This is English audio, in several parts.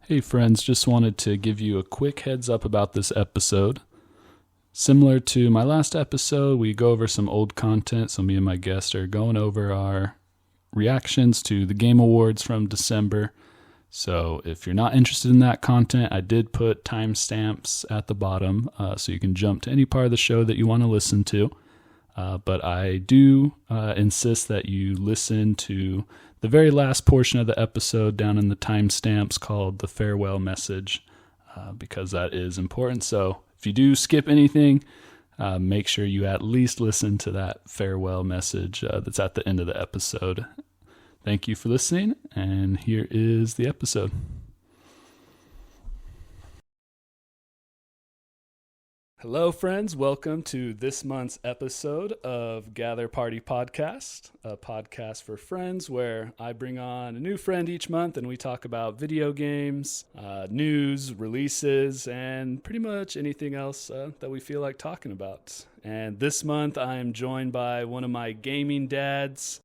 Hey friends, just wanted to give you a quick heads up about this episode. Similar to my last episode, we go over some old content, so me and my guest are going over our reactions to the Game Awards from December. So if you're not interested in that content, I did put timestamps at the bottom so you can jump to any part of the show that you want to listen to. But I do insist that you listen to the very last portion of the episode down in the timestamps called the farewell message, because that is important. So if you do skip anything, make sure you at least listen to that farewell message that's at the end of the episode. Thank you for listening, and here is the episode. Hello, friends. Welcome to this month's episode of Gather Party Podcast, a podcast for friends where I bring on a new friend each month and we talk about video games, news, releases, and pretty much anything else that we feel like talking about. And this month I am joined by one of my gaming dads,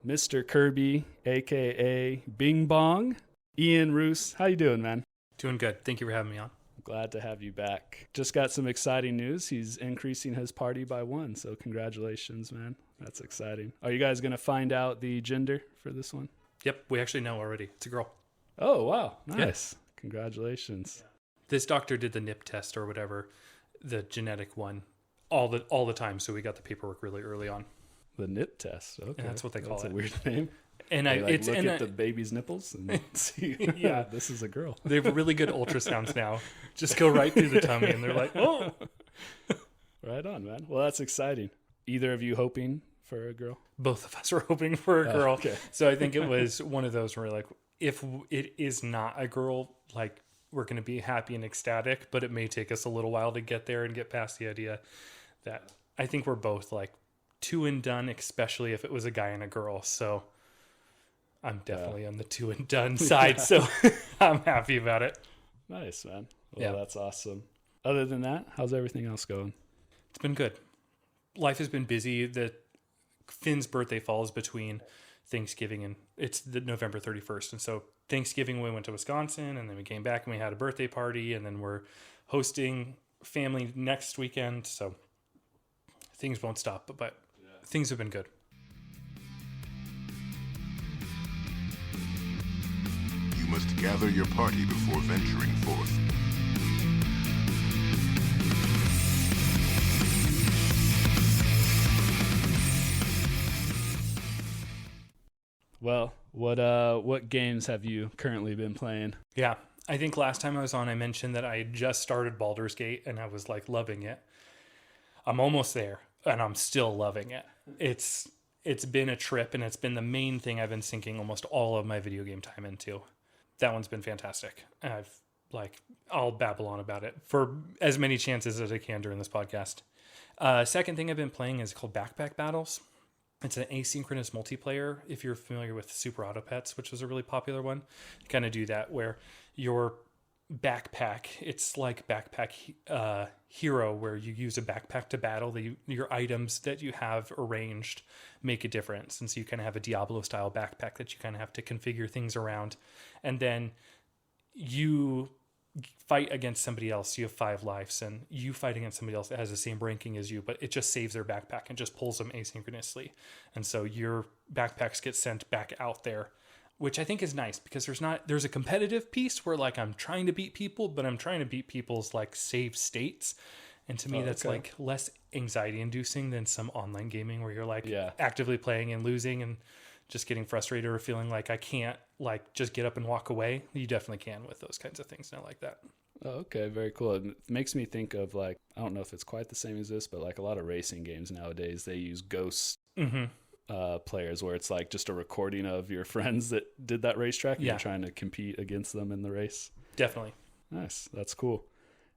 Mr. Kirby, a.k.a. Bing Bong, Ian Roos. How you doing, man? Doing good. Thank you for having me on. Glad to have you back. Just got some exciting news. He's increasing his party by one, so congratulations, man. That's exciting. Are you guys going to find out the gender for this one? Yep, we actually know already. It's a girl. Oh, wow. Nice. Yeah. Congratulations. Yeah. This doctor did the NIP test or whatever, the genetic one, all the time, so we got the paperwork really early on. The NIP test. Okay. And that's what they call it. That's a weird name. And they look at the baby's nipples and see, yeah, this is a girl. They have really good ultrasounds now. Just go right through the tummy and they're like, oh. Right on, man. Well, that's exciting. Either of you hoping for a girl? Both of us were hoping for a girl. Okay. So I think it was one of those where like, if it is not a girl, like we're going to be happy and ecstatic, but it may take us a little while to get there and get past the idea that I think we're both like two and done, especially if it was a guy and a girl. So I'm definitely on the two and done side, so I'm happy about it. Nice, man. Well, That's awesome. Other than that, how's everything else going? It's been good. Life has been busy. Finn's birthday falls between Thanksgiving and it's the November 31st. And so Thanksgiving we went to Wisconsin and then we came back and we had a birthday party and then we're hosting family next weekend. So things won't stop, but things have been good. You must gather your party before venturing forth. Well, what games have you currently been playing? Yeah, I think last time I was on, I mentioned that I had just started Baldur's Gate and I was like loving it. I'm almost there and I'm still loving it. It's been a trip and it's been the main thing I've been sinking almost all of my video game time into. That one's been fantastic. And I'll babble on about it for as many chances as I can during this podcast. Second thing I've been playing is called Backpack Battles. It's an asynchronous multiplayer. If you're familiar with Super Auto Pets, which was a really popular one, you kind of do that where your backpack, it's like Backpack Hero, where you use a backpack to battle. Your items that you have arranged make a difference. And so you kind of have a Diablo style backpack that you kind of have to configure things around. And then you fight against somebody else. You have 5 lives and you fight against somebody else that has the same ranking as you, but it just saves their backpack and just pulls them asynchronously. And so your backpacks get sent back out there, which I think is nice because there's a competitive piece where like I'm trying to beat people, but I'm trying to beat people's like save states. And to me, that's like less anxiety inducing than some online gaming where you're like actively playing and losing and just getting frustrated or feeling like I can't like just get up and walk away. You definitely can with those kinds of things. And I like that. Oh, okay. Very cool. It makes me think of like, I don't know if it's quite the same as this, but like a lot of racing games nowadays, they use ghost players where it's like just a recording of your friends that did that racetrack and you're trying to compete against them in the race. Definitely. Nice. That's cool.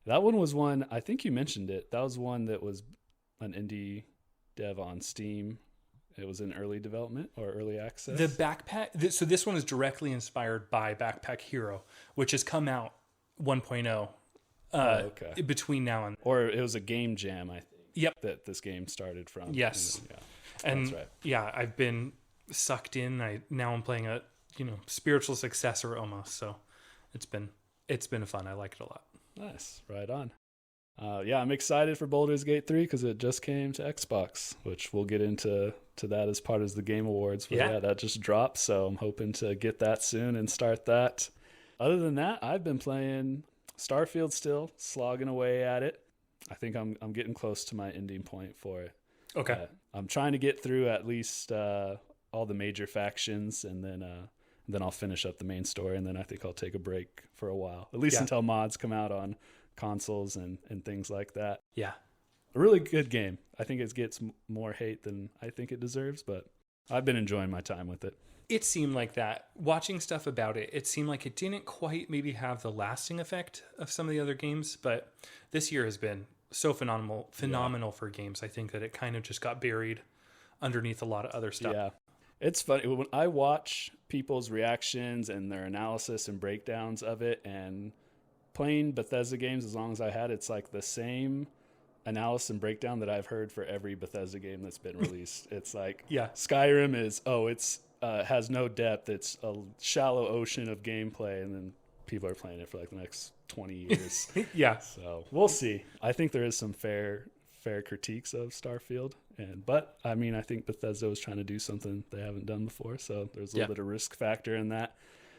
That one was one, I think you mentioned it. That was one that was an indie dev on Steam. It was in early development or early access. The backpack. So this one is directly inspired by Backpack Hero, which has come out 1.0 between now and... Or it was a game jam, I think. Yep. That this game started from. Yes. And that's right. Yeah, I've been sucked in. Now I'm playing a spiritual successor almost. So It's been fun. I like it a lot. Nice. Right on. Yeah, I'm excited for Baldur's Gate 3 because it just came to Xbox, which we'll get into that as part of the Game Awards. But yeah, that just dropped, so I'm hoping to get that soon and start that. Other than that, I've been playing Starfield still, slogging away at it. I think I'm getting close to my ending point for it. Okay. I'm trying to get through at least all the major factions, and then I'll finish up the main story, and then I think I'll take a break for a while, at least until mods come out on consoles and things like that. Yeah. A really good game. I think it gets more hate than I think it deserves, but I've been enjoying my time with it. It seemed like that. Watching stuff about it, it seemed like it didn't quite maybe have the lasting effect of some of the other games, but this year has been so phenomenal for games. I think that it kind of just got buried underneath a lot of other stuff. Yeah. It's funny when I watch people's reactions and their analysis and breakdowns of it, and playing Bethesda games as long as I had, it's like the same analysis and breakdown that I've heard for every Bethesda game that's been released. It's like, Skyrim is, it's has no depth. It's a shallow ocean of gameplay, and then people are playing it for like the next 20 years. Yeah. So we'll see. I think there is some fair critiques of Starfield, but I mean, I think Bethesda was trying to do something they haven't done before, so there's a little bit of risk factor in that.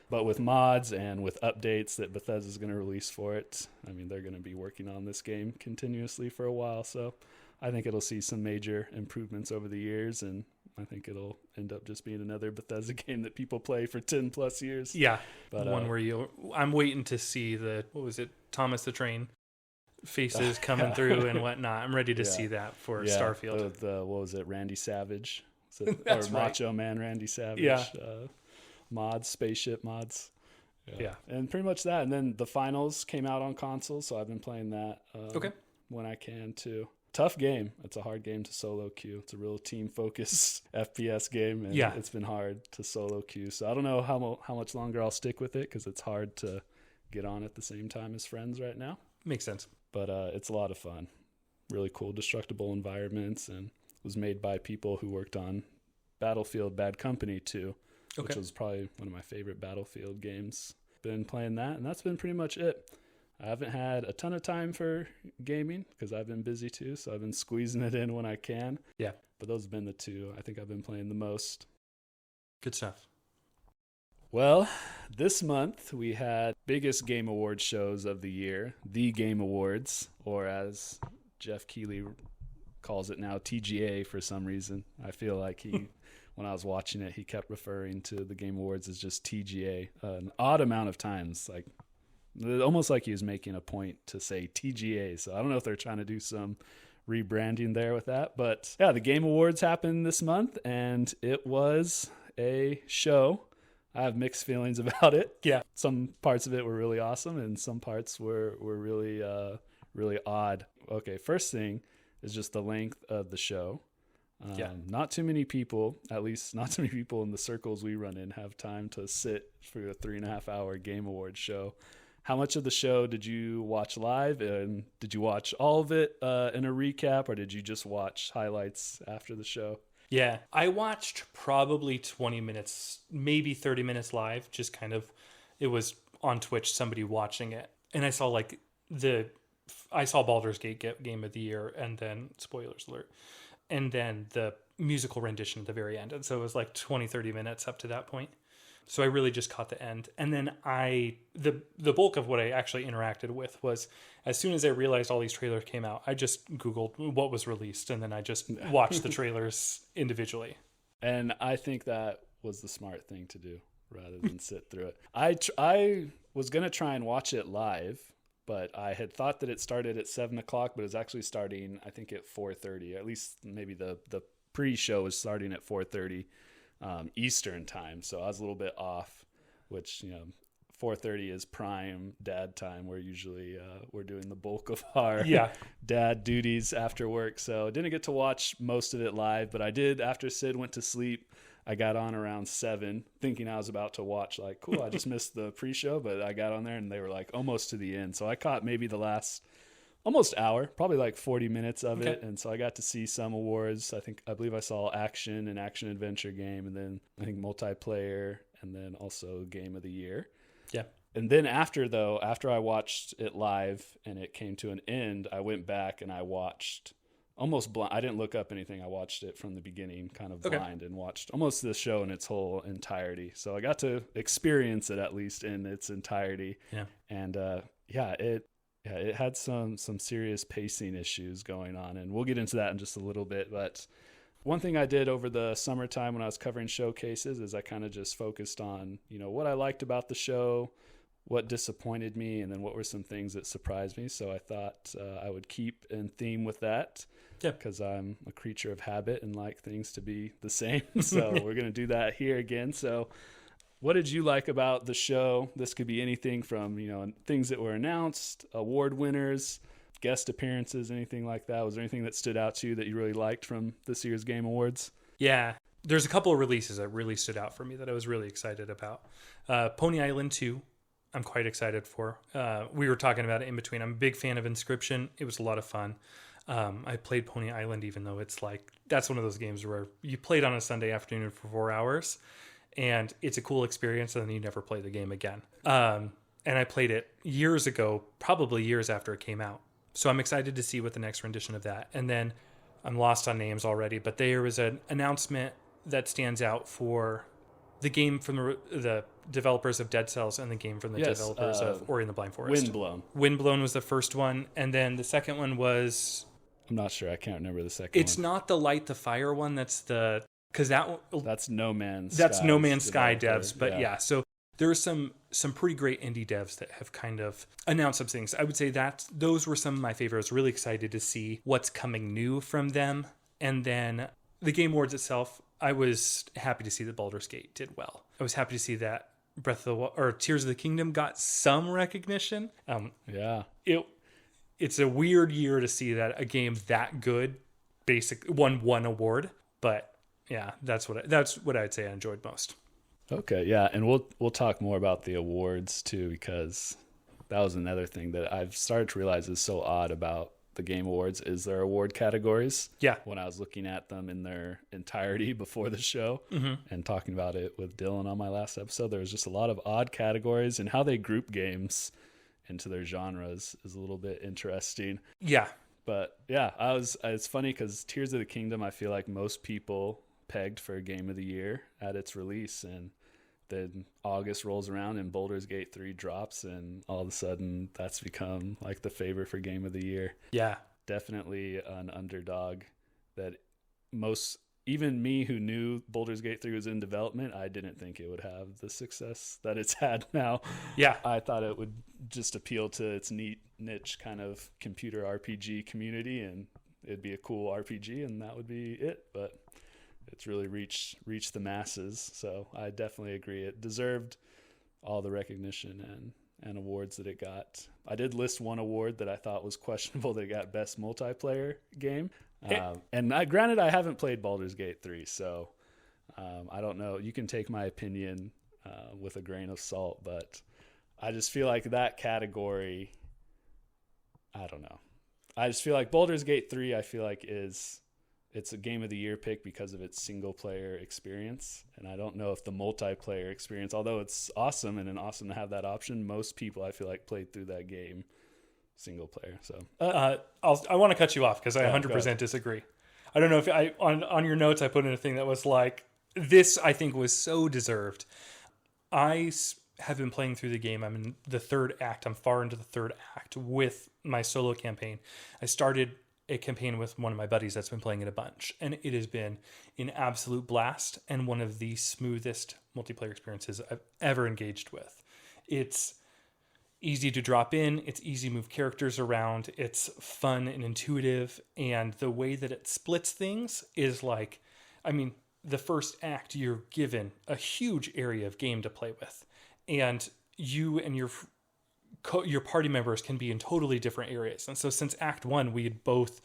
But with mods and with updates that Bethesda's going to release for it, I mean, they're going to be working on this game continuously for a while, so I think it'll see some major improvements over the years, and I think it'll end up just being another Bethesda game that people play for 10 plus years. Yeah. But one where I'm waiting to see Thomas the Train faces coming through and whatnot. I'm ready to see that for Starfield. What was it? Randy Savage? That's or Macho Man Randy Savage. Yeah. Mods, spaceship mods. Yeah. And pretty much that. And then the finals came out on consoles, so I've been playing that when I can too. Tough game. It's a hard game to solo queue. It's a real team-focused FPS game, and it's been hard to solo queue. So I don't know how much longer I'll stick with it, because it's hard to get on at the same time as friends right now. Makes sense. But it's a lot of fun. Really cool, destructible environments, and was made by people who worked on Battlefield Bad Company too, which was probably one of my favorite Battlefield games. Been playing that, and that's been pretty much it. I haven't had a ton of time for gaming because I've been busy too, so I've been squeezing it in when I can. Yeah. But those have been the two I think I've been playing the most. Good stuff. Well, this month we had biggest game award shows of the year, the Game Awards, or as Jeff Keighley calls it now, TGA for some reason. I feel like when I was watching it, he kept referring to the Game Awards as just TGA an odd amount of times, like almost like he was making a point to say TGA. So I don't know if they're trying to do some rebranding there with that. But yeah, the Game Awards happened this month, and it was a show. I have mixed feelings about it. Yeah. Some parts of it were really awesome, and some parts were really, really odd. Okay, first thing is just the length of the show. Not too many people, at least not too many people in the circles we run in, have time to sit for a 3.5 hour Game Awards show. How much of the show did you watch live, and did you watch all of it in a recap, or did you just watch highlights after the show? Yeah, I watched probably 20 minutes, maybe 30 minutes live, just kind of, it was on Twitch, somebody watching it. And I saw Baldur's Gate Game of the Year, and then, spoilers alert, and then the musical rendition at the very end. And so it was like 20, 30 minutes up to that point. So I really just caught the end. And then the bulk of what I actually interacted with was, as soon as I realized all these trailers came out, I just Googled what was released, and then I just watched the trailers individually. And I think that was the smart thing to do rather than sit through it. I was going to try and watch it live, but I had thought that it started at 7 o'clock, but it's actually starting, I think, at 4:30. At least maybe the pre-show is starting at 4:30. Eastern time, so I was a little bit off, which 4:30 is prime dad time, where usually we're doing the bulk of our dad duties after work. So didn't get to watch most of it live, but I did after Sid went to sleep. I got on around 7 thinking I was about to watch, like, cool, I just missed the pre-show, but I got on there and they were like almost to the end, so I caught maybe the last almost hour, probably like 40 minutes of it. And so I got to see some awards. I believe I saw action and action adventure game, and then I think multiplayer, and then also game of the year. Yeah. And then after I watched it live and it came to an end, I went back and I watched almost blind. I didn't look up anything. I watched it from the beginning, kind of blind, and watched almost the show in its whole entirety. So I got to experience it at least in its entirety. Yeah. And it had some serious pacing issues going on, and we'll get into that in just a little bit. But one thing I did over the summertime when I was covering showcases is I kind of just focused on, what I liked about the show, what disappointed me, and then what were some things that surprised me. So I thought I would keep in theme with that, because I'm a creature of habit and like things to be the same. So we're going to do that here again. So what did you like about the show? This could be anything from, things that were announced, award winners, guest appearances, anything like that. Was there anything that stood out to you that you really liked from this year's Game Awards? Yeah. There's a couple of releases that really stood out for me that I was really excited about. Pony Island 2. I'm quite excited for. We were talking about it in between. I'm a big fan of Inscription. It was a lot of fun. I played Pony Island, even though it's that's one of those games where you played on a Sunday afternoon for 4 hours, and it's a cool experience, and then you never play the game again. And I played it years ago, probably years after it came out. So I'm excited to see what the next rendition of that. And then I'm lost on names already, but there was an announcement that stands out for the game from the developers of Dead Cells and the game from the developers of Ori and the Blind Forest. Windblown. Windblown was the first one, and then the second one was... I'm not sure. I can't remember the second It's not the Light the Fire one. That's because that's No Man's That's Sky No Man's Sky developer. devs. But yeah, so there are some pretty great indie devs that have kind of announced some things. I would say that those were some of my favorites. Really excited to see what's coming new from them. And then the Game Awards itself, I was happy to see that Baldur's Gate did well. I was happy to see that Tears of the Kingdom got some recognition. It's a weird year to see that a game that good won one award, but yeah, that's what I'd say I enjoyed most. Okay, yeah, and we'll talk more about the awards too, because that was another thing that I've started to realize is so odd about the Game Awards is their award categories. Yeah. When I was looking at them in their entirety before the show and talking about it with Dylan on my last episode, there was just a lot of odd categories, and how they group games into their genres is a little bit interesting. Yeah. But yeah, it's funny because Tears of the Kingdom, I feel like most people pegged for Game of the Year at its release, and then August rolls around and Baldur's Gate 3 drops, and all of a sudden that's become like the favorite for Game of the Year. Yeah. Definitely an underdog that even me who knew Baldur's Gate 3 was in development, I didn't think it would have the success that it's had now. Yeah. I thought it would just appeal to its neat niche kind of computer RPG community, and it'd be a cool RPG, and that would be it. But it's really reached the masses. So I definitely agree. It deserved all the recognition and awards that it got. I did list one award that I thought was questionable that it got Best Multiplayer Game. Granted, I haven't played Baldur's Gate 3, so I don't know. You can take my opinion with a grain of salt, but I just feel like that category, I don't know. I just feel like Baldur's Gate 3, I feel like it's a Game of the Year pick because of its single player experience. And I don't know if the multiplayer experience, although it's awesome and awesome to have that option, most people I feel like played through that game single player. So I want to cut you off because I 100% disagree. I don't know if on your notes I put in a thing that was like, this I think was so deserved. I have been playing through the game. I'm in the third act. I'm far into the third act with my solo campaign. I started a campaign with one of my buddies that's been playing it a bunch, and it has been an absolute blast and one of the smoothest multiplayer experiences I've ever engaged with. It's easy to drop in, it's easy to move characters around, it's fun and intuitive, and the way that it splits things is like, the first act you're given a huge area of game to play with, and you and your party members can be in totally different areas. And so since Act 1, we had both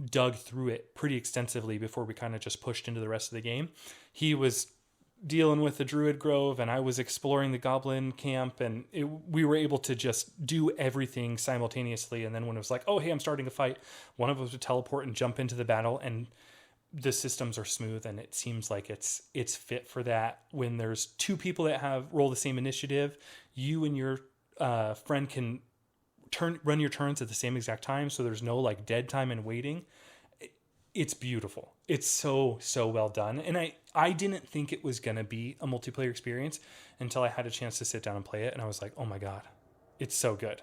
dug through it pretty extensively before we kind of just pushed into the rest of the game. He was dealing with the Druid Grove, and I was exploring the Goblin Camp, and we were able to just do everything simultaneously. And then when it was like, oh, hey, I'm starting a fight, one of us would teleport and jump into the battle, and the systems are smooth, and it seems like it's fit for that. When there's two people that roll the same initiative, you and your friend can run your turns at the same exact time, so there's no like dead time and waiting. It's beautiful. It's so well done. And I didn't think it was going to be a multiplayer experience until I had a chance to sit down and play it. And I was like, oh my God, it's so good.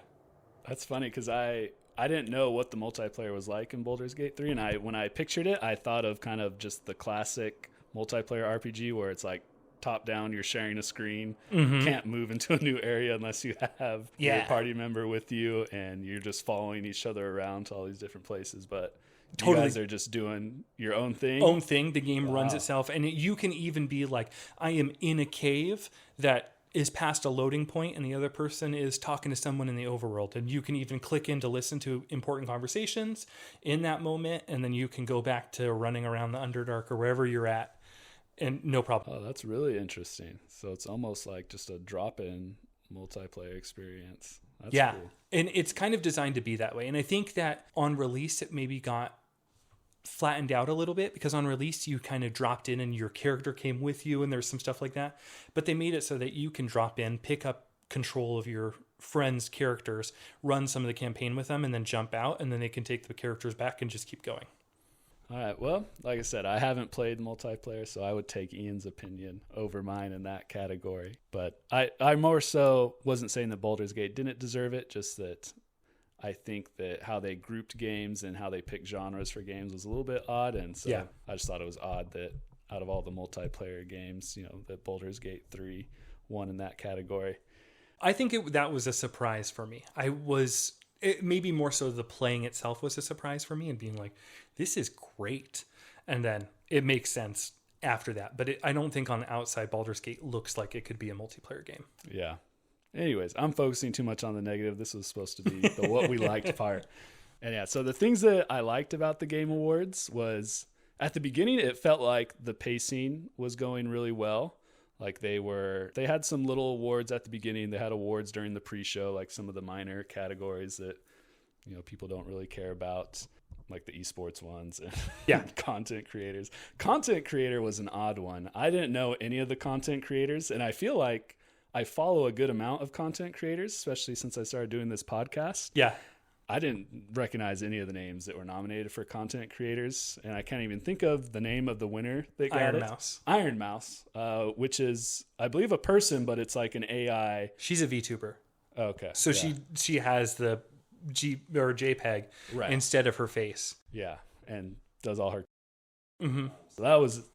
That's funny because I didn't know what the multiplayer was like in Baldur's Gate 3. And when I pictured it, I thought of kind of just the classic multiplayer RPG where it's like top down, you're sharing a screen, can't move into a new area unless you have your party member with you, and you're just following each other around to all these different places. But you guys are just doing your own thing. The game runs itself. And you can even be like, I am in a cave that is past a loading point and the other person is talking to someone in the overworld. And you can even click in to listen to important conversations in that moment. And then you can go back to running around the Underdark or wherever you're at. And no problem. Oh, that's really interesting. So it's almost like just a drop-in multiplayer experience. That's cool. And it's kind of designed to be that way. And I think that on release, it maybe got flattened out a little bit because on release, you kind of dropped in and your character came with you and there's some stuff like that. But they made it so that you can drop in, pick up control of your friends' characters, run some of the campaign with them, and then jump out. And then they can take the characters back and just keep going. All right. Well, like I said, I haven't played multiplayer, so I would take Ian's opinion over mine in that category. But I more so wasn't saying that Baldur's Gate didn't deserve it, just that I think that how they grouped games and how they picked genres for games was a little bit odd. And so I just thought it was odd that out of all the multiplayer games, that Baldur's Gate 3 won in that category. I think that was a surprise for me. Maybe more so the playing itself was a surprise for me and being like, this is great. And then it makes sense after that. But I don't think on the outside, Baldur's Gate looks like it could be a multiplayer game. Yeah. Anyways, I'm focusing too much on the negative. This was supposed to be the what we liked part. And yeah, so the things that I liked about the Game Awards was at the beginning, it felt like the pacing was going really well. Like they had some little awards at the beginning. They had awards during the pre-show, like some of the minor categories that, people don't really care about, like the esports ones and content creators. Content creator was an odd one. I didn't know any of the content creators, and I feel like I follow a good amount of content creators, especially since I started doing this podcast. Yeah. I didn't recognize any of the names that were nominated for content creators, and I can't even think of the name of the winner that got Iron Mouse, which is, I believe, a person, but it's like an AI. She's a VTuber. Okay. So she has the JPEG instead of her face. Yeah, and does all her. Mm-hmm. So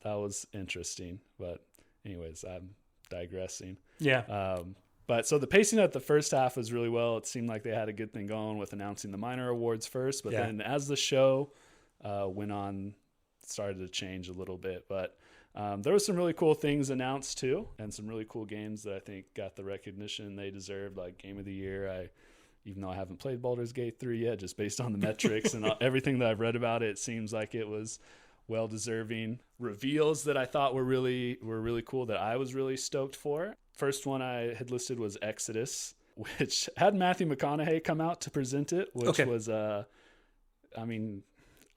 that was interesting, but anyways, I'm digressing. Yeah. But so the pacing at the first half was really well. It seemed like they had a good thing going with announcing the minor awards first, but then as the show went on, it started to change a little bit. But there were some really cool things announced too, and some really cool games that I think got the recognition they deserved, like Game of the Year. Even though I haven't played Baldur's Gate 3 yet, just based on the metrics and everything that I've read about it, it seems like it was well deserving. Reveals that I thought were really cool that I was really stoked for. First one I had listed was Exodus, which had Matthew McConaughey come out to present it, which was I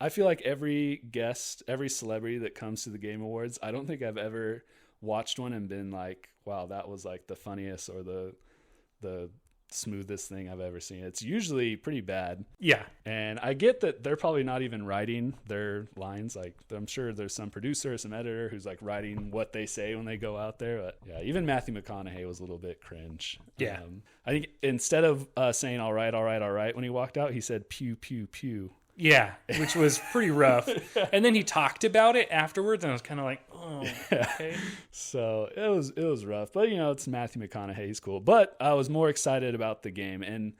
feel like every guest, every celebrity that comes to the Game Awards, I don't think I've ever watched one and been like, wow, that was like the funniest or the smoothest thing I've ever seen. It's usually pretty bad. Yeah. And I get that they're probably not even writing their lines. Like, I'm sure there's some producer, some editor who's like writing what they say when they go out there. But yeah, even Matthew McConaughey was a little bit cringe. Yeah. I think instead of saying all right when he walked out, he said pew, pew, pew. Yeah, which was pretty rough. And then he talked about it afterwards, and I was kind of like, oh, okay. So it was rough. But, it's Matthew McConaughey. He's cool. But I was more excited about the game. And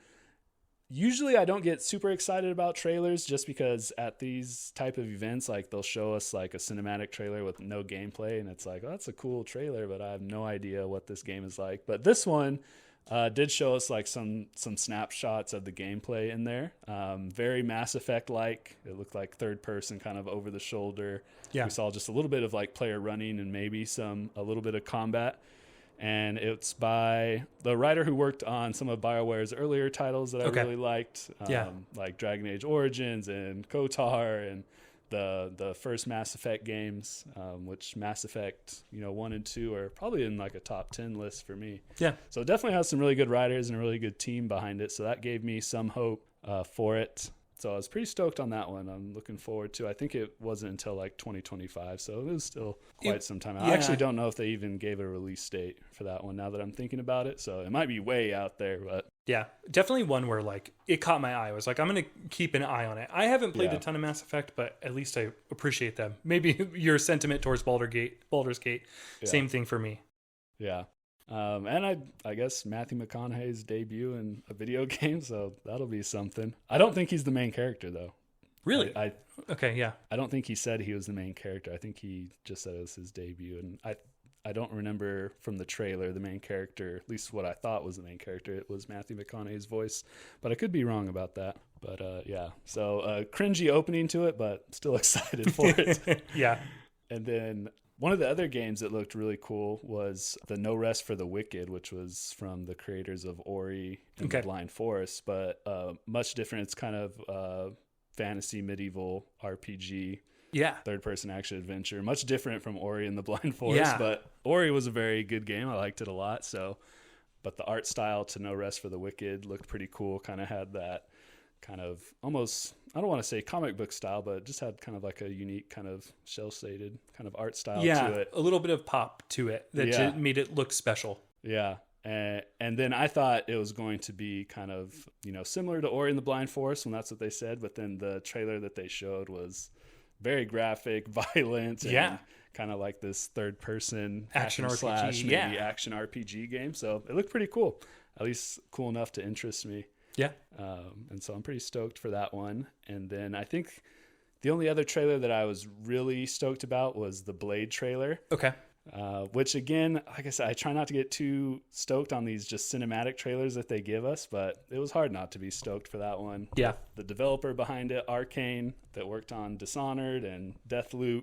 usually I don't get super excited about trailers just because at these type of events, like they'll show us like a cinematic trailer with no gameplay. And it's like, oh, that's a cool trailer, but I have no idea what this game is like. But this one did show us like some snapshots of the gameplay in there. Very Mass Effect like. It looked like third person, kind of over the shoulder. Yeah. We saw just a little bit of like player running and maybe a little bit of combat. And it's by the writer who worked on some of BioWare's earlier titles that I really liked. Like Dragon Age Origins and KOTOR and the first Mass Effect games, which Mass Effect 1 and 2 are probably in like a top 10 list for me. Yeah. So it definitely has some really good writers and a really good team behind it. So that gave me some hope for it. So I was pretty stoked on that one. I'm looking forward to. I think it wasn't until like 2025, so it was still quite some time. I actually don't know if they even gave a release date for that one. Now that I'm thinking about it, so it might be way out there, but yeah, definitely one where like it caught my eye. I was like, I'm gonna keep an eye on it. I haven't played a ton of Mass Effect, but at least I appreciate them. Maybe your sentiment towards Baldur's Gate, same thing for me. Yeah. And I guess Matthew McConaughey's debut in a video game, so that'll be something. I don't think he's the main character, though. Really? Okay, yeah. I don't think he said he was the main character. I think he just said it was his debut, and I don't remember from the trailer the main character, at least what I thought was the main character. It was Matthew McConaughey's voice, but I could be wrong about that. But yeah, so cringy opening to it, but still excited for it. Yeah. And then one of the other games that looked really cool was the No Rest for the Wicked, which was from the creators of Ori and the Blind Forest, but much different. It's kind of fantasy medieval RPG. Yeah. Third-person action adventure. Much different from Ori and the Blind Forest, but Ori was a very good game. I liked it a lot. But the art style to No Rest for the Wicked looked pretty cool. Kind of had that kind of almost, I don't want to say comic book style, but it just had kind of like a unique kind of shell-shaded kind of art style to it. A little bit of pop to it that made it look special. Yeah. And then I thought it was going to be kind of, similar to Ori and the Blind Forest, when that's what they said. But then the trailer that they showed was very graphic, violent, and kind of like this third-person action RPG, action RPG game. So it looked pretty cool, at least cool enough to interest me. Yeah. And so I'm pretty stoked for that one. And then I think the only other trailer that I was really stoked about was the Blade trailer. Okay. Which again, like I said, I try not to get too stoked on these just cinematic trailers that they give us, but it was hard not to be stoked for that one. Yeah. The developer behind it, Arcane, that worked on Dishonored and Deathloop.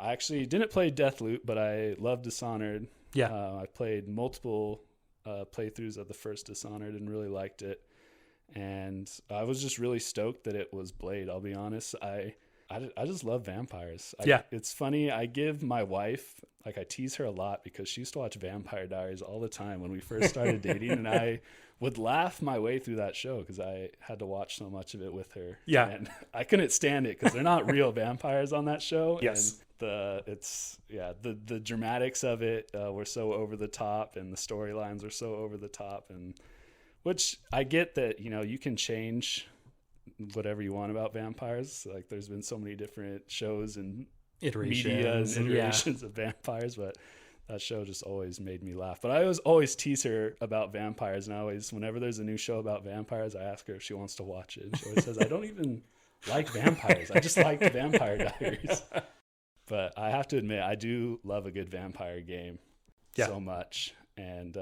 I actually didn't play Deathloop, but I love Dishonored. Yeah. I played multiple playthroughs of the first Dishonored and really liked it. And I was just really stoked that it was Blade. I'll be honest. I just love vampires. It's funny. I give my wife, I tease her a lot because she used to watch Vampire Diaries all the time when we first started dating. And I would laugh my way through that show because I had to watch so much of it with her. Yeah. And I couldn't stand it because they're not real vampires on that show. Yes. And the dramatics of it were so over the top, and the storylines were so over the top, and which I get that, you can change whatever you want about vampires. Like there's been so many different shows and media and iterations of vampires, but that show just always made me laugh. But I always tease her about vampires, and whenever there's a new show about vampires, I ask her if she wants to watch it. And she always says, I don't even like vampires. I just like Vampire Diaries. But I have to admit, I do love a good vampire game so much. And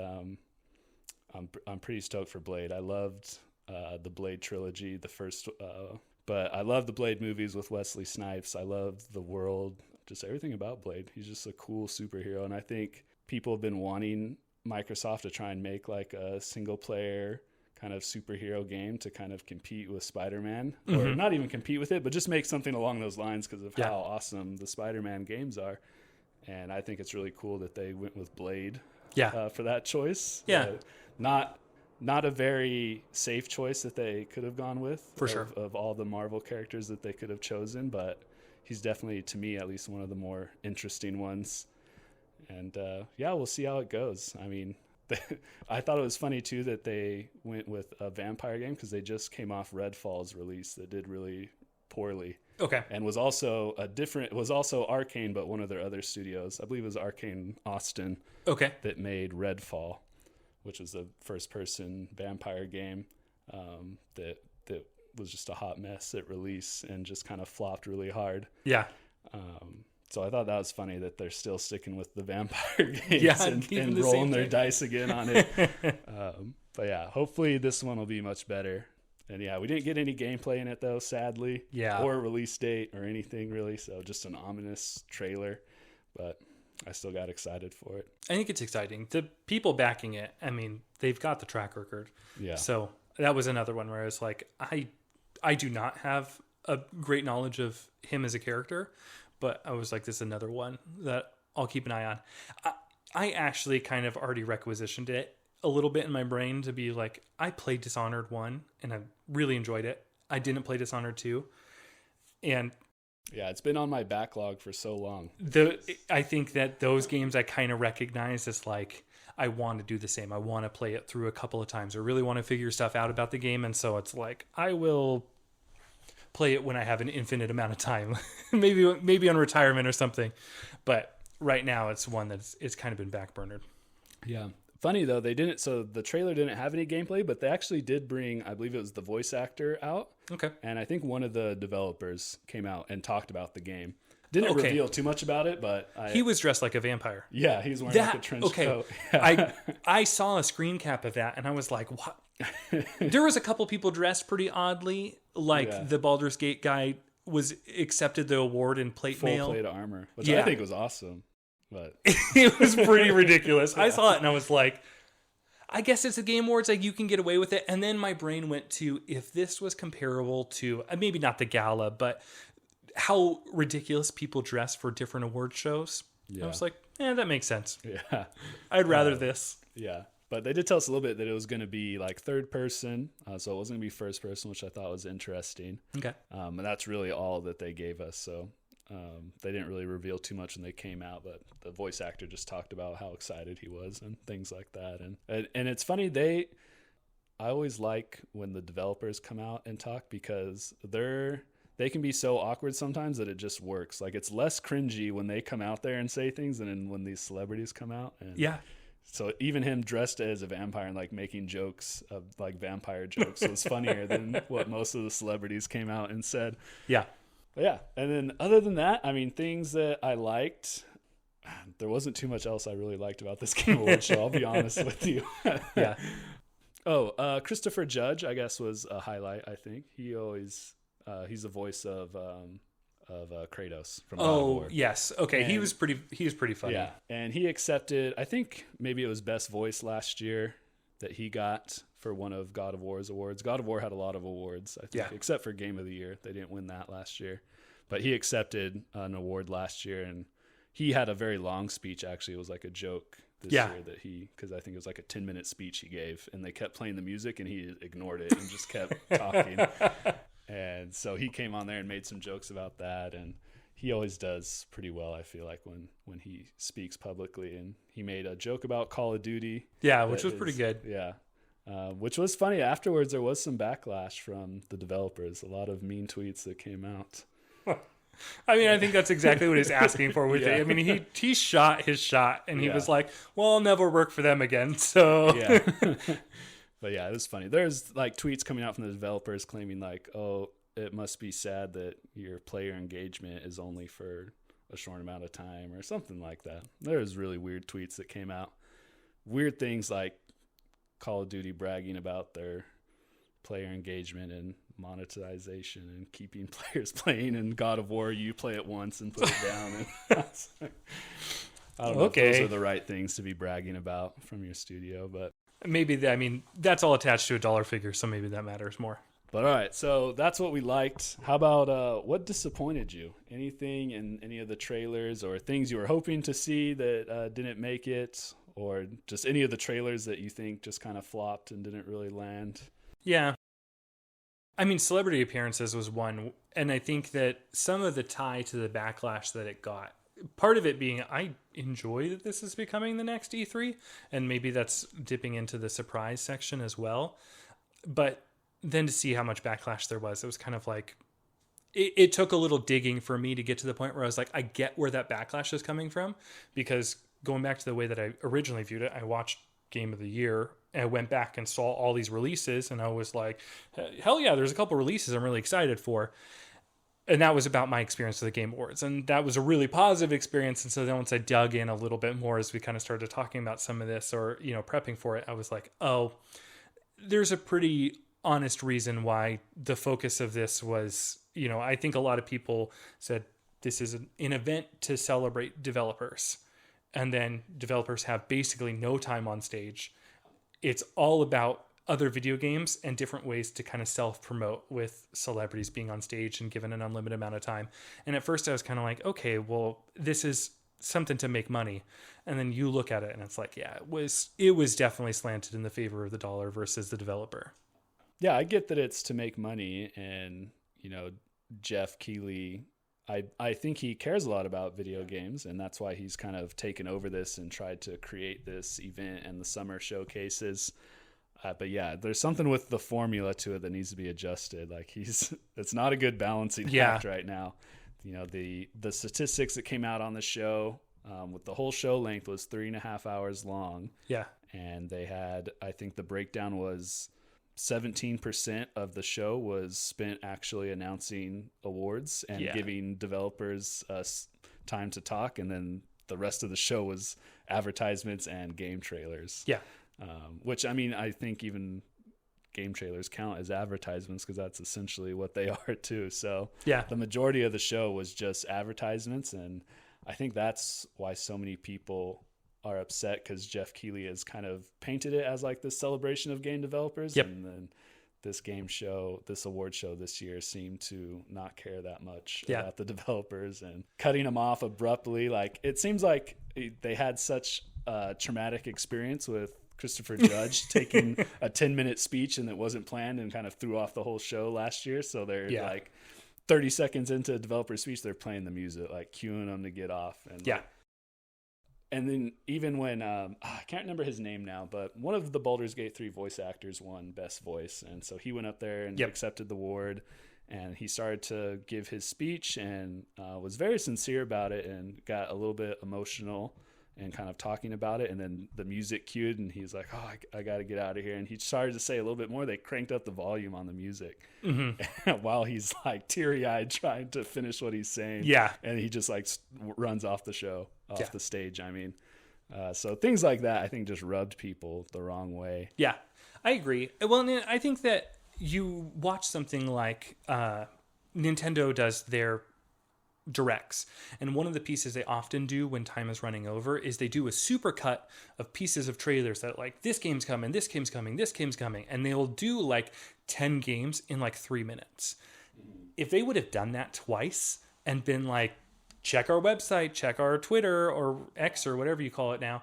I'm pretty stoked for Blade. I loved the Blade trilogy, the first, but I love the Blade movies with Wesley Snipes. I love the world, just everything about Blade. He's just a cool superhero, and I think people have been wanting Microsoft to try and make like a single player kind of superhero game to kind of compete with Spider-Man, or not even compete with it, but just make something along those lines because of how awesome the Spider-Man games are. And I think it's really cool that they went with Blade for that choice. Not a very safe choice that they could have gone with of all the Marvel characters that they could have chosen, but he's definitely, to me at least, one of the more interesting ones. And we'll see how it goes. I mean, I thought it was funny too that they went with a vampire game because they just came off Redfall's release that did really poorly. Okay. And was also Arcane, but one of their other studios. I believe it was Arcane Austin. Okay. That made Redfall, which was a first-person vampire game that was just a hot mess at release and just kind of flopped really hard. Yeah. So I thought that was funny that they're still sticking with the vampire games and rolling their dice again on it. But yeah, hopefully this one will be much better. And yeah, we didn't get any gameplay in it though, sadly. Yeah. Or a release date or anything really. So just an ominous trailer. But I still got excited for it. I think it's exciting. The people backing it, I mean, they've got the track record. Yeah. So that was another one where I was like, I do not have a great knowledge of him as a character, but I was like, this is another one that I'll keep an eye on. I actually kind of already requisitioned it a little bit in my brain to be like, I played Dishonored 1 and I really enjoyed it. I didn't play Dishonored 2. And yeah, it's been on my backlog for so long. I think that those games I kind of recognize as like, I want to do the same. I want to play it through a couple of times. I really want to figure stuff out about the game. And so it's like, I will play it when I have an infinite amount of time, maybe on retirement or something. But right now it's one it's kind of been backburnered. Yeah. Funny though, so the trailer didn't have any gameplay, but they actually did bring, I believe it was the voice actor out. Okay. And I think one of the developers came out and talked about the game. Didn't reveal too much about it, but he was dressed like a vampire. Yeah, he was wearing like a trench coat. I saw a screen cap of that and I was like, what? There was a couple people dressed pretty oddly, like the Baldur's Gate guy was accepted the award in plate mail. Full plate armor, which I think was awesome. But it was pretty ridiculous. I saw it and I was like, I guess it's the Game Awards, like you can get away with it. And then my brain went to, if this was comparable to, maybe not the gala, but how ridiculous people dress for different award shows. Yeah. I was like, that makes sense. Yeah. I'd rather this. Yeah. But they did tell us a little bit that it was going to be like third person. So it wasn't going to be first person, which I thought was interesting. Okay. And that's really all that they gave us. So they didn't really reveal too much when they came out, but the voice actor just talked about how excited he was and things like that. And it's funny, I always like when the developers come out and talk because they can be so awkward sometimes that it just works. Like it's less cringy when they come out there and say things than when these celebrities come out. And yeah. So even him dressed as a vampire and like making jokes of like vampire jokes was funnier than what most of the celebrities came out and said. Yeah. But yeah. And then other than that, I mean, things that I liked, there wasn't too much else I really liked about this Game Awards show. I'll be honest with you. Yeah. Christopher Judge, I guess, was a highlight. I think he's the voice of Kratos from God of War. Yes. Okay. And he was pretty funny. Yeah. And he accepted, I think maybe it was Best Voice last year that he got for one of God of War's awards. God of War had a lot of awards, I think, except for Game of the Year. They didn't win that last year. But he accepted an award last year, and he had a very long speech, actually. It was like a joke this year that because I think it was like a 10-minute speech he gave, and they kept playing the music, and he ignored it and just kept talking. And so he came on there and made some jokes about that, and he always does pretty well, I feel like, when he speaks publicly. And he made a joke about Call of Duty. Yeah, which was pretty good. Yeah. Which was funny. Afterwards, there was some backlash from the developers, a lot of mean tweets that came out. I mean, I think that's exactly what he's asking for with it. I mean, he shot his shot, and he was like, well, I'll never work for them again, so... Yeah. But yeah, it was funny. There's like tweets coming out from the developers claiming like, oh, it must be sad that your player engagement is only for a short amount of time or something like that. There's really weird tweets that came out. Weird things like Call of Duty bragging about their player engagement and monetization and keeping players playing, and God of War, you play it once and put it down. And I don't know if those are the right things to be bragging about from your studio, but maybe that's all attached to a dollar figure, so maybe that matters more. But all right, so that's what we liked. How about what disappointed you? Anything in any of the trailers or things you were hoping to see that didn't make it, or just any of the trailers that you think just kind of flopped and didn't really land? Yeah. I mean, celebrity appearances was one, and I think that some of the tie to the backlash that it got, part of it being I enjoy that this is becoming the next E3, and maybe that's dipping into the surprise section as well. But then to see how much backlash there was, it was kind of like, it took a little digging for me to get to the point where I was like, I get where that backlash is coming from, because going back to the way that I originally viewed it, I watched Game of the Year, and I went back and saw all these releases, and I was like, hell yeah, there's a couple releases I'm really excited for. And that was about my experience with the Game Awards. And that was a really positive experience. And so then once I dug in a little bit more as we kind of started talking about some of this, or, prepping for it, I was like, oh, there's a pretty honest reason why the focus of this was, I think a lot of people said this is an event to celebrate developers. And then developers have basically no time on stage. It's all about other video games and different ways to kind of self-promote with celebrities being on stage and given an unlimited amount of time. And at first I was kind of like, okay, well, this is something to make money. And then you look at it and it's like, yeah, it was definitely slanted in the favor of the dollar versus the developer. Yeah, I get that it's to make money, and Jeff Keighley, I think he cares a lot about video games, and that's why he's kind of taken over this and tried to create this event and the summer showcases. But yeah, there's something with the formula to it that needs to be adjusted. Like it's not a good balancing act right now. The statistics that came out on the show, with the whole show length was 3.5 hours long. Yeah. And they had, I think the breakdown was 17% of the show was spent actually announcing awards and giving developers time to talk. And then the rest of the show was advertisements and game trailers. Yeah. Which, I mean, I think even game trailers count as advertisements because that's essentially what they are too. So the majority of the show was just advertisements. And I think that's why so many people are upset, because Jeff Keighley has kind of painted it as like this celebration of game developers. Yep. And then this award show this year seemed to not care that much about the developers and cutting them off abruptly. Like, it seems like they had such a traumatic experience with Christopher Judge taking a 10-minute speech and it wasn't planned and kind of threw off the whole show last year. So they're like 30 seconds into a developer speech, they're playing the music, like cueing them to get off. And and then even when, I can't remember his name now, but one of the Baldur's Gate 3 voice actors won Best Voice. And so he went up there and accepted the award, and he started to give his speech and was very sincere about it and got a little bit emotional and kind of talking about it. And then the music cued and he's like, oh, I got to get out of here. And he started to say a little bit more. They cranked up the volume on the music while he's like teary-eyed trying to finish what he's saying. Yeah. And he just like runs off the show, off the stage. I mean, so things like that, I think, just rubbed people the wrong way. Yeah, I agree. Well, I think that you watch something like Nintendo does their directs, and one of the pieces they often do when time is running over is they do a super cut of pieces of trailers that like, this game's coming, this game's coming, this game's coming, and they'll do like 10 games in like 3 minutes. If they would have done that twice and been like, check our website, check our Twitter or X or whatever you call it now,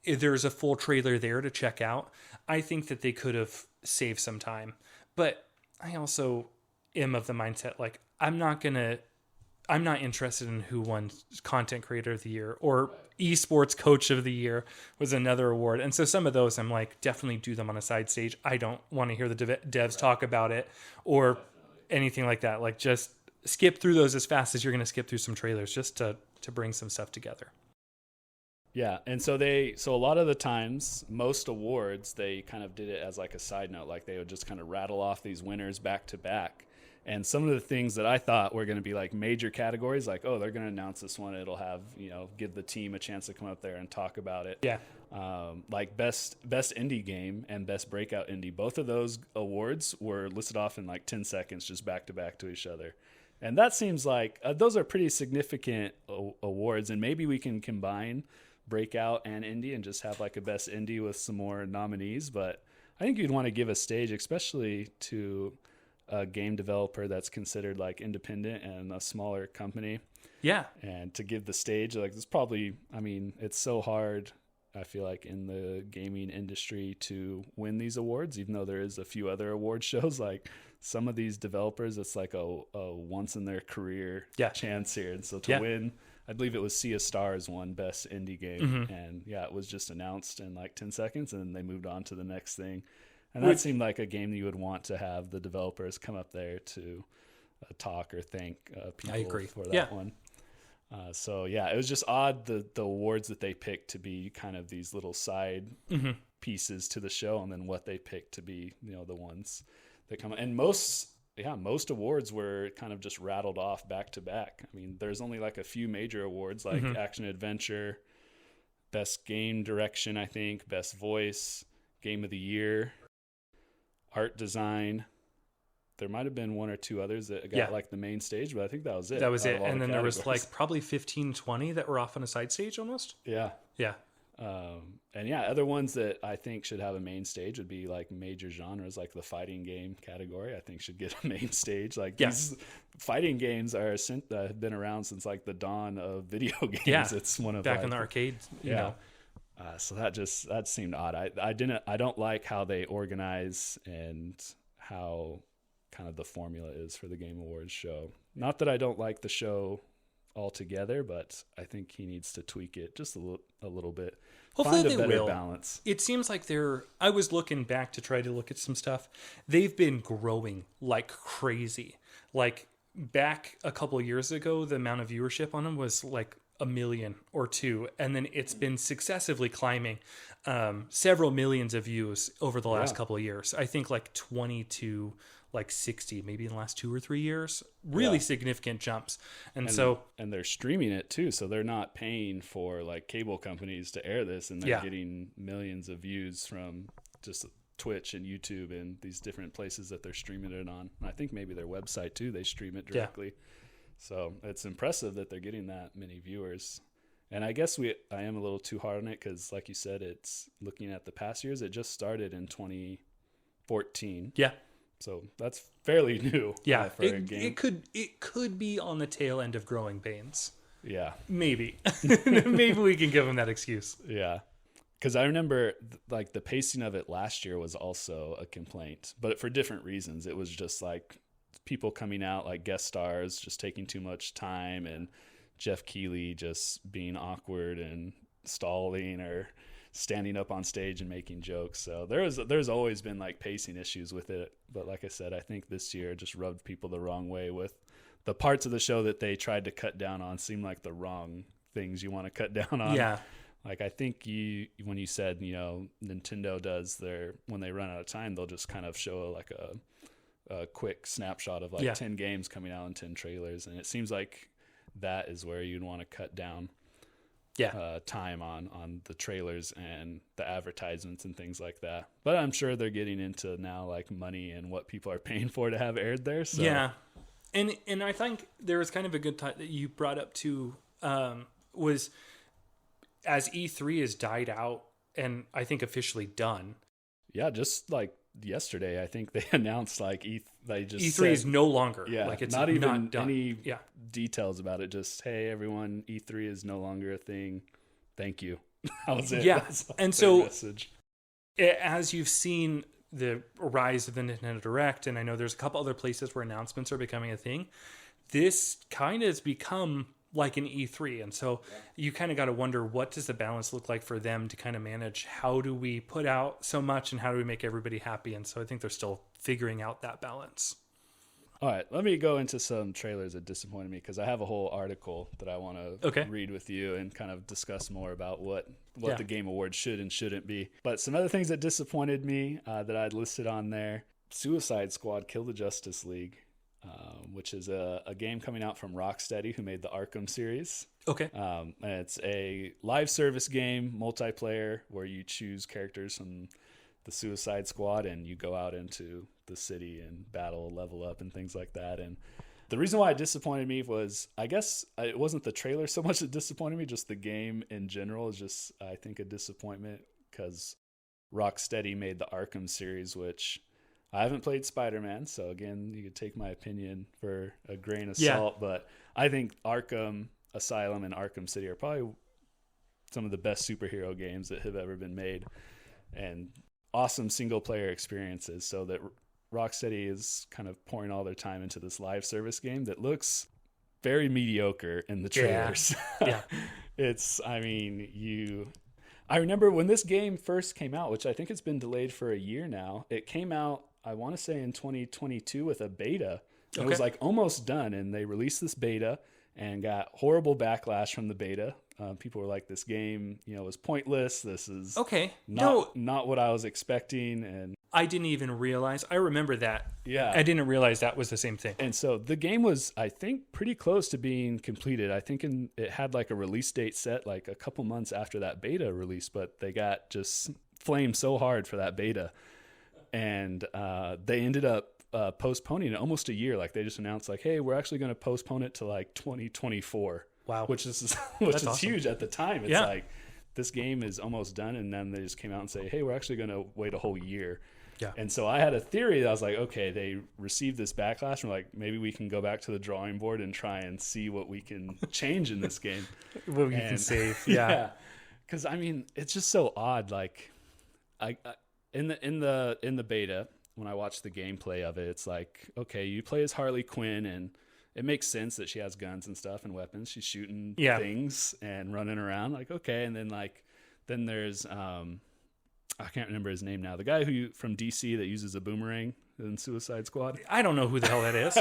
if there's a full trailer there to check out, I think that they could have saved some time. But I also am of the mindset, like, I'm not interested in who won Content Creator of the Year, or Esports Coach of the Year was another award. And so some of those, I'm like, definitely do them on a side stage. I don't want to hear the devs talk about it or anything like that. Like, just skip through those as fast as you're going to skip through some trailers, just to bring some stuff together. Yeah, and so a lot of the times, most awards, they kind of did it as like a side note, like they would just kind of rattle off these winners back to back. And some of the things that I thought were going to be like major categories, like, oh, they're going to announce this one, it'll have, give the team a chance to come up there and talk about it. Yeah. Like best indie game and best breakout indie, both of those awards were listed off in like 10 seconds, just back to each other. And that seems like those are pretty significant awards, and maybe we can combine breakout and indie and just have like a best indie with some more nominees. But I think you'd want to give a stage, especially to a game developer that's considered like independent and a smaller company. Yeah. And to give the stage, like, it's probably, I mean, it's so hard, I feel like, in the gaming industry to win these awards, even though there is a few other award shows. Like, some of these developers, it's like a once in their career chance here. And so to win, I believe it was Sea of Stars won best indie game. And it was just announced in like 10 seconds and they moved on to the next thing. And that seemed like a game that you would want to have the developers come up there to talk or thank people for that one. So it was just odd, the awards that they picked to be kind of these little side pieces to the show, and then what they picked to be, the ones that come. And most awards were kind of just rattled off back to back. I mean, there's only like a few major awards, like action adventure, best game direction, I think, best voice, game of the year, art design. There might have been one or two others that got like the main stage, but I think that was it. That was it. And then there was like probably 15, 20 that were off on a side stage almost. Yeah. Yeah. And yeah, other ones that I think should have a main stage would be like major genres, like the fighting game category. I think should get a main stage. Like these fighting games have been around since like the dawn of video games. Yeah, it's one of back in the arcades. You know. So that seemed odd. I don't like how they organize and how kind of the formula is for the Game Awards show. Not that I don't like the show altogether, but I think he needs to tweak it just a little bit. Hopefully Find a they better will. balance. It seems like I was looking back to try to look at some stuff. They've been growing like crazy. Like back a couple of years ago, the amount of viewership on them was like 1 million or 2, and then it's been successively climbing several millions of views over the last couple of years. I think like 20 to like 60 maybe in the last 2 or 3 years. Really significant jumps. And they're streaming it too, so they're not paying for like cable companies to air this, and they're getting millions of views from just Twitch and YouTube and these different places that they're streaming it on. And I think maybe their website too, they stream it directly. So it's impressive that they're getting that many viewers. And I guess I am a little too hard on it because, like you said, it's looking at the past years. It just started in 2014. Yeah. So that's fairly new. Yeah. For a game. It could be on the tail end of growing pains. Yeah. Maybe. Maybe we can give them that excuse. Yeah. Because I remember like the pacing of it last year was also a complaint, but for different reasons. It was just like people coming out like guest stars just taking too much time, and Jeff Keighley just being awkward and stalling or standing up on stage and making jokes. So there's always been like pacing issues with it. But like I said, I think this year just rubbed people the wrong way with the parts of the show that they tried to cut down on seemed like the wrong things you want to cut down on. Yeah. Like I think when you said, Nintendo does when they run out of time, they'll just kind of show like a quick snapshot of like 10 games coming out and 10 trailers. And it seems like that is where you'd want to cut down time on the trailers and the advertisements and things like that. But I'm sure they're getting into now like money and what people are paying for to have aired there. So. Yeah. And I think there was kind of a good time that you brought up too, was as E3 has died out and I think officially done. Yeah, just like yesterday, I think they announced like E3 is no longer. Yeah, like it's not even not done. any details about it. Just, hey, everyone, E3 is no longer a thing. Thank you. That was it. Yeah, and so message. As you've seen the rise of the Nintendo Direct, and I know there's a couple other places where announcements are becoming a thing, this kind of has become like an E3. And so you kind of got to wonder, what does the balance look like for them to kind of manage? How do we put out so much and how do we make everybody happy? And so I think they're still figuring out that balance. All right, let me go into some trailers that disappointed me because I have a whole article that I want to read with you and kind of discuss more about what the Game Awards should and shouldn't be. But some other things that disappointed me that I'd listed on there: Suicide Squad Kill the Justice League, which is a game coming out from Rocksteady, who made the Arkham series. Okay. And it's a live service game, multiplayer, where you choose characters from the Suicide Squad and you go out into the city and battle, level up, and things like that. And the reason why it disappointed me was, I guess it wasn't the trailer so much that disappointed me, just the game in general is just, I think, a disappointment because Rocksteady made the Arkham series, which I haven't played Spider-Man, so again, you could take my opinion for a grain of salt, but I think Arkham Asylum and Arkham City are probably some of the best superhero games that have ever been made, and awesome single-player experiences. So that Rocksteady is kind of pouring all their time into this live service game that looks very mediocre in the trailers. Yeah. I remember when this game first came out, which I think it's been delayed for a year now. It came out, I want to say in 2022 with a beta. It was like almost done, and they released this beta and got horrible backlash from the beta. People were like, this game, was pointless. This is not what I was expecting. And I didn't even realize. I remember that. Yeah. I didn't realize that was the same thing. And so the game was, I think, pretty close to being completed. I think it had like a release date set like a couple months after that beta release, but they got just flamed so hard for that beta. And they ended up postponing it almost a year. Like they just announced like, hey, we're actually going to postpone it to like 2024. Wow. Which is awesome. huge at the time. It's like, this game is almost done, and then they just came out and say, hey, we're actually going to wait a whole year. Yeah. And so I had a theory that I was like, okay, they received this backlash, and we're like, maybe we can go back to the drawing board and try and see what we can change in this game. What we can save. Yeah. Because I mean, it's just so odd. Like, I in the beta, when I watched the gameplay of it, it's like, okay, you play as Harley Quinn, and it makes sense that she has guns and stuff and weapons. She's shooting things and running around. Like, okay. And then there's, I can't remember his name now. The guy from DC that uses a boomerang in Suicide Squad. I don't know who the hell that is.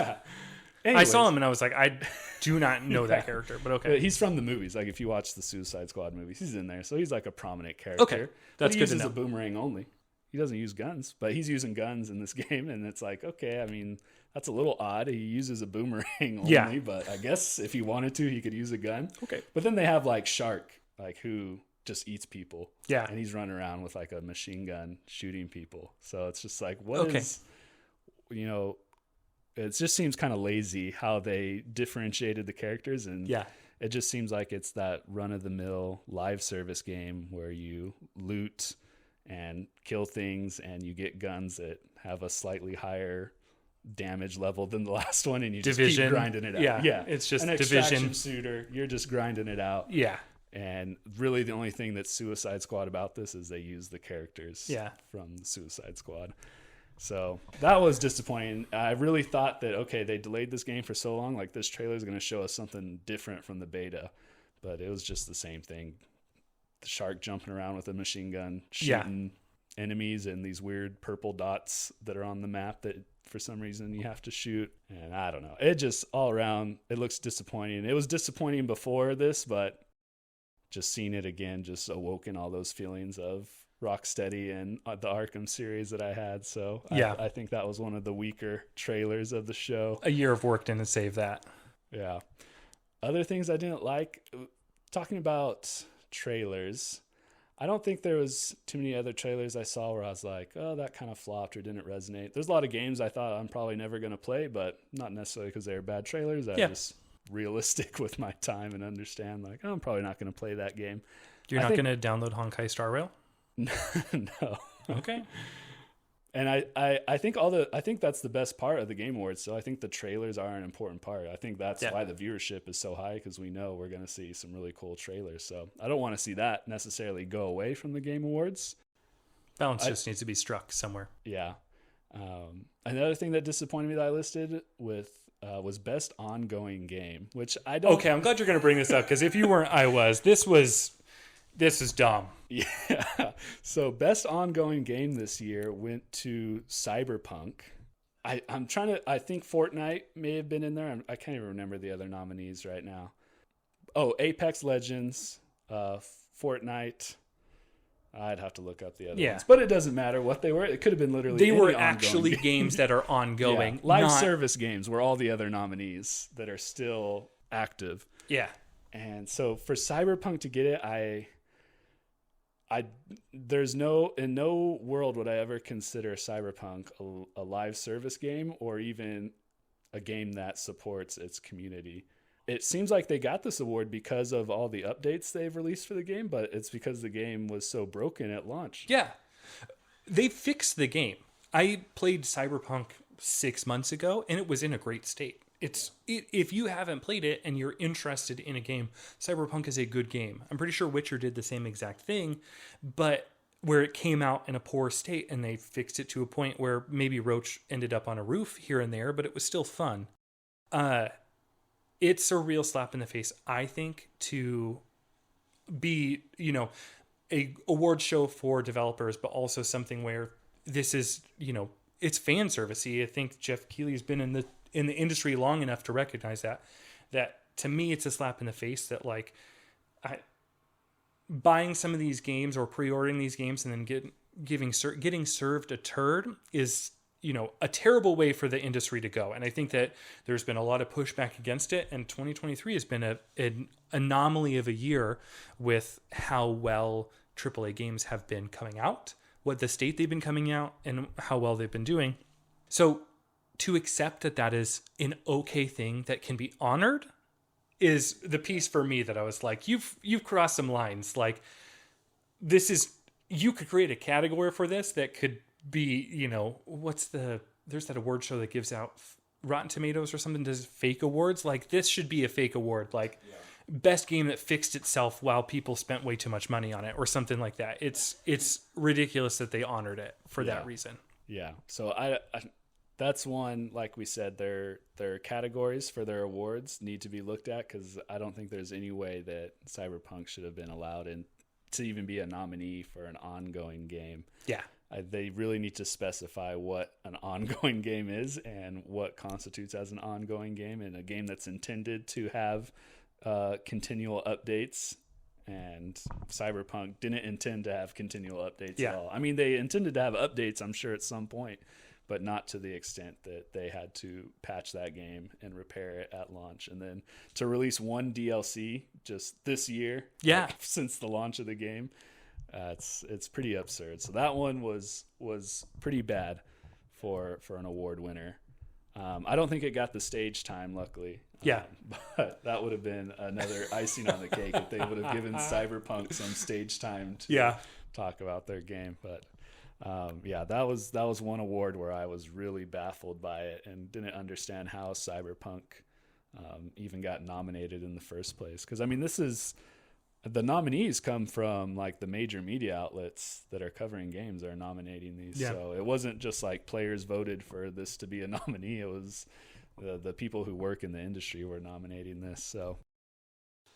Anyways, I saw him and I was like, I do not know that character, but okay. He's from the movies. Like, if you watch the Suicide Squad movies, he's in there. So he's like a prominent character. Okay. That's good to know. He uses a boomerang only. He doesn't use guns, but he's using guns in this game. And it's like, okay, I mean, that's a little odd. He uses a boomerang only, but I guess if he wanted to, he could use a gun. Okay. But then they have like Shark, like, who just eats people. Yeah. And he's running around with like a machine gun shooting people. So it's just like, what is, you know, it just seems kind of lazy how they differentiated the characters. And it just seems like it's that run of the mill live service game where you loot and kill things and you get guns that have a slightly higher damage level than the last one, and you just keep grinding it out. Yeah. It's just an Division extraction shooter. You're just grinding it out. Yeah. And really the only thing that's Suicide Squad about this is they use the characters from the Suicide Squad. So that was disappointing. I really thought that, okay, they delayed this game for so long, like this trailer is going to show us something different from the beta, but it was just the same thing. The shark jumping around with a machine gun, shooting enemies and these weird purple dots that are on the map that for some reason you have to shoot. And I don't know. It just all around, it looks disappointing. It was disappointing before this, but just seeing it again just awoken all those feelings of Rocksteady and the Arkham series that I had. So I think that was one of the weaker trailers of the show. A year of work didn't save that. Yeah. Other things I didn't like, talking about trailers, I don't think there was too many other trailers I saw where I was like, oh, that kind of flopped or didn't resonate. There's a lot of games I thought I'm probably never going to play, but not necessarily because they were bad trailers. I was realistic with my time and understand, like, oh, I'm probably not going to play that game. You're not going to download Honkai Star Rail? No. Okay. And I think that's the best part of the Game Awards. So I think the trailers are an important part. I think that's why the viewership is so high, because we know we're going to see some really cool trailers. So I don't want to see that necessarily go away from the Game Awards. Balance just needs to be struck somewhere. Yeah. Another thing that disappointed me that I listed with was best ongoing game, which I don't. Okay, I'm glad you're going to bring this up, because if you weren't, I was. This is dumb. Yeah. So best ongoing game this year went to Cyberpunk. I think Fortnite may have been in there. I can't even remember the other nominees right now. Oh, Apex Legends, Fortnite. I'd have to look up the other ones. But it doesn't matter what they were. It could have been literally They were actually games that are ongoing. Yeah. Live service games were all the other nominees that are still active. Yeah. And so for Cyberpunk to get it, there's in no world would I ever consider Cyberpunk a live service game or even a game that supports its community. It seems like they got this award because of all the updates they've released for the game, but it's because the game was so broken at launch. Yeah. They fixed the game. I played Cyberpunk 6 months ago and it was in a great state. If you haven't played it and you're interested in a game, Cyberpunk is a good game. I'm pretty sure Witcher did the same exact thing, but where it came out in a poor state and they fixed it to a point where maybe Roach ended up on a roof here and there, but it was still fun. It's a real slap in the face, I think, to be, a award show for developers, but also something where this is, it's fan servicey. I think Jeff Keighley's been in the industry long enough to recognize that to me, it's a slap in the face that buying some of these games or pre-ordering these games and then getting served a turd is, a terrible way for the industry to go. And I think that there's been a lot of pushback against it. And 2023 has been an anomaly of a year with how well AAA games have been coming out, what the state they've been coming out, and how well they've been doing. So to accept that is an okay thing that can be honored is the piece for me that I was like, you've crossed some lines. Like, you could create a category for this that could be, there's that award show that gives out Rotten Tomatoes or something, does fake awards. Like, this should be a fake award. Like, best game that fixed itself while people spent way too much money on it or something like that. It's ridiculous that they honored it for that reason. Yeah. So I that's one, like we said, their categories for their awards need to be looked at, because I don't think there's any way that Cyberpunk should have been allowed to even be a nominee for an ongoing game. Yeah. They really need to specify what an ongoing game is and what constitutes as an ongoing game, and a game that's intended to have continual updates. And Cyberpunk didn't intend to have continual updates at all. I mean, they intended to have updates, I'm sure, at some point, but not to the extent that they had to patch that game and repair it at launch. And then to release one DLC just this year, since the launch of the game, it's pretty absurd. So that one was pretty bad for an award winner. I don't think it got the stage time, luckily. But that would have been another icing on the cake if they would have given Cyberpunk some stage time to talk about their game. But that was one award where I was really baffled by it and didn't understand how Cyberpunk even got nominated in the first place. Because, I mean, the nominees come from like the major media outlets that are covering games are nominating these. So it wasn't just like players voted for this to be a nominee. It was the people who work in the industry were nominating this. So,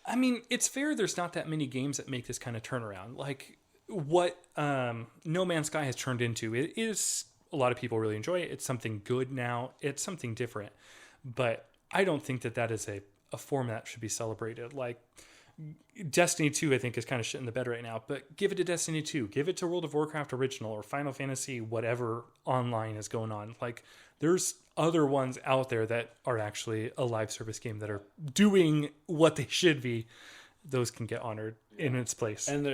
I mean, it's fair. There's not that many games that make this kind of turnaround. Like what No Man's Sky has turned into. It is, a lot of people really enjoy it. It's something good now. It's something different. But I don't think that is a format that should be celebrated. Like, Destiny 2, I think, is kind of shit in the bed right now, but give it to Destiny 2. Give it to World of Warcraft Original or Final Fantasy, whatever online is going on. Like, there's other ones out there that are actually a live service game that are doing what they should be. Those can get honored in its place. And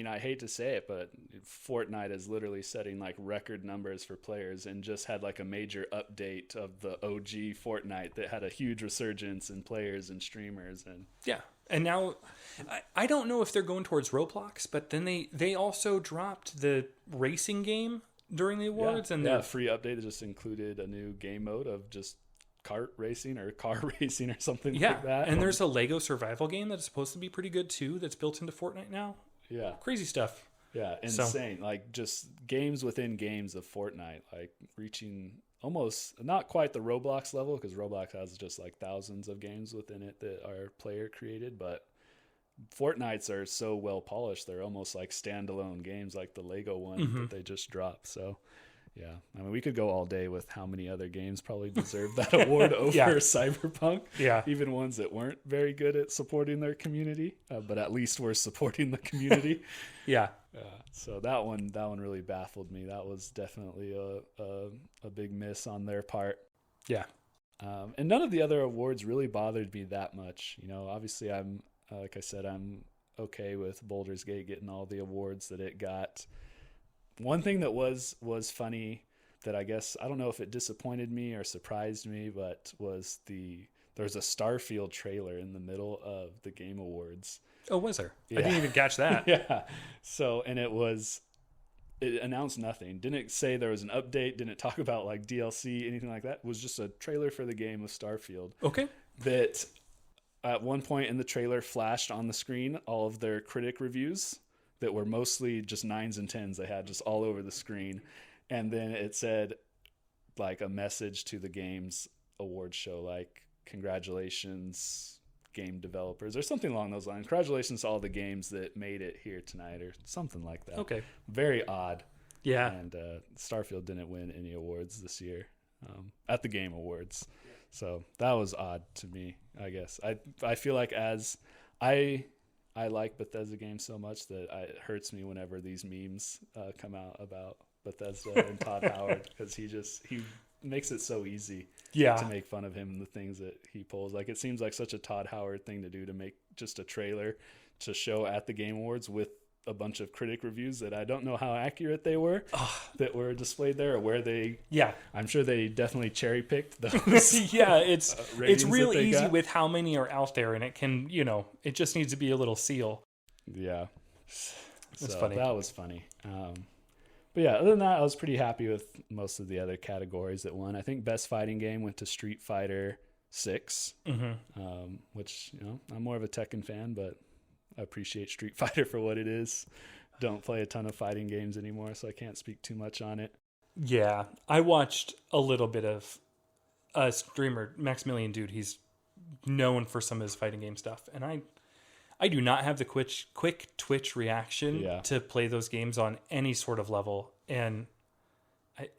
I hate to say it, but Fortnite is literally setting like record numbers for players, and just had like a major update of the OG Fortnite that had a huge resurgence in players and streamers. And now I don't know if they're going towards Roblox, but then they also dropped the racing game during the awards. A free update that just included a new game mode of just kart racing or car racing or something like that. And there's a Lego survival game that's supposed to be pretty good too, that's built into Fortnite now. Crazy stuff. Insane. Like, just games within games of Fortnite, like reaching almost not quite the Roblox level, because Roblox has just like thousands of games within it that are player created, but Fortnites are so well polished, they're almost like standalone games, like the Lego one that they just dropped. So I mean, we could go all day with how many other games probably deserve that award over Cyberpunk. Even ones that weren't very good at supporting their community, but at least we're supporting the community. So that one really baffled me. That was definitely a big miss on their part. And none of the other awards really bothered me that much. Obviously I'm like I said, I'm okay with Baldur's Gate getting all the awards that it got. One thing that was funny that I guess, I don't know if it disappointed me or surprised me, but there's a Starfield trailer in the middle of the Game Awards. Oh, was there? I didn't even catch that. So, and it announced nothing. Didn't say there was an update. Didn't talk about like DLC, anything like that. It was just a trailer for the game of Starfield. Okay. That at one point in the trailer flashed on the screen all of their critic reviews that were mostly just 9s and 10s. They had just all over the screen. And then it said like a message to the game's award show, like, congratulations, game developers, or something along those lines. Congratulations to all the games that made it here tonight, or something like that. Okay. Very odd. Yeah. And Starfield didn't win any awards this year at the Game Awards. So that was odd to me, I guess. I feel like as I like Bethesda games so much that it hurts me whenever these memes come out about Bethesda and Todd Howard, because he makes it so easy to make fun of him and the things that he pulls. Like, it seems like such a Todd Howard thing to do, to make just a trailer to show at the Game Awards with a bunch of critic reviews that I don't know how accurate they were that were displayed there, or where they I'm sure they definitely cherry picked those. It's real easy with how many are out there, and it can, it just needs to be a little seal. That's so funny. That was funny. But yeah, other than that, I was pretty happy with most of the other categories that won. I think best fighting game went to Street Fighter 6, which, you know, I'm more of a Tekken fan, but I appreciate Street Fighter for what it is. Don't play a ton of fighting games anymore, so I can't speak too much on it. Yeah, I watched a little bit of a streamer, Maximilian Dude. He's known for some of his fighting game stuff, and I do not have the quick twitch reaction to play those games on any sort of level, and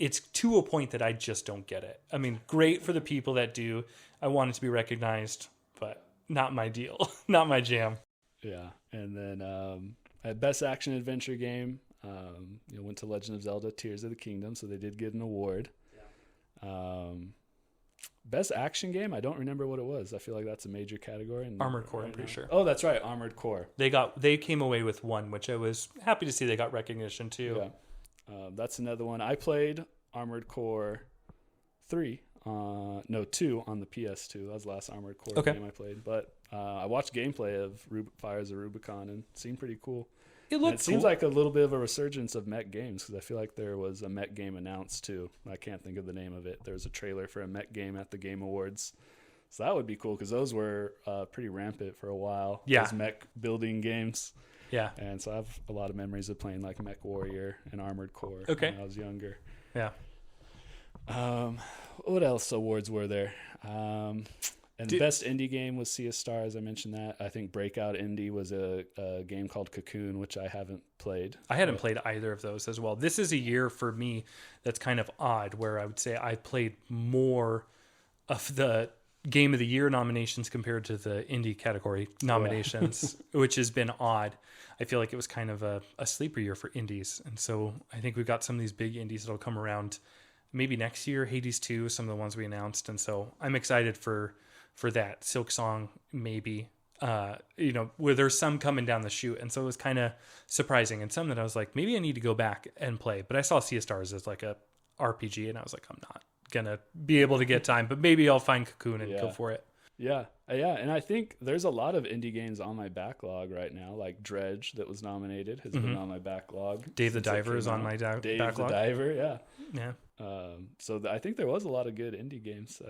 it's to a point that I just don't get it. I mean, great for the people that do. I want it to be recognized, but not my deal, not my jam. Yeah, and then best action adventure game, went to Legend of Zelda: Tears of the Kingdom, so they did get an award. Yeah. Best action game, I don't remember what it was. I feel like that's a major category. Armored Core, I'm pretty sure. Oh, that's right, Armored Core. They came away with one, which I was happy to see they got recognition too. Yeah, that's another one. I played Armored Core 2 on the PS2. That was the last Armored Core game I played. But I watched gameplay of Fires of Rubicon and it seemed pretty cool. It seems like a little bit of a resurgence of mech games, because I feel like there was a mech game announced too. I can't think of the name of it. There was a trailer for a mech game at the Game Awards. So that would be cool, because those were pretty rampant for a while. Yeah. Those mech building games. Yeah. And so I have a lot of memories of playing like Mech Warrior and Armored Core when I was younger. Yeah. What else awards were there? And the best indie game was Sea of Stars. I mentioned that. I think Breakout Indie was a game called Cocoon, which I haven't played. I hadn't played either of those as well. This is a year for me that's kind of odd, where I would say I played more of the Game of the Year nominations compared to the indie category nominations, which has been odd. I feel like it was kind of a sleeper year for indies. And so I think we've got some of these big indies that'll come around maybe next year. Hades 2, some of the ones we announced. And so I'm excited for that. Silk Song, maybe, where there's some coming down the chute. And so it was kind of surprising, and some that I was like, maybe I need to go back and play. But I saw Sea of Stars as like a RPG, and I was like, I'm not going to be able to get time, but maybe I'll find Cocoon and go for it. Yeah. And I think there's a lot of indie games on my backlog right now, like Dredge that was nominated has been on my backlog. Dave the Diver is on my backlog. Dave the Diver, yeah. Yeah. So I think there was a lot of good indie games.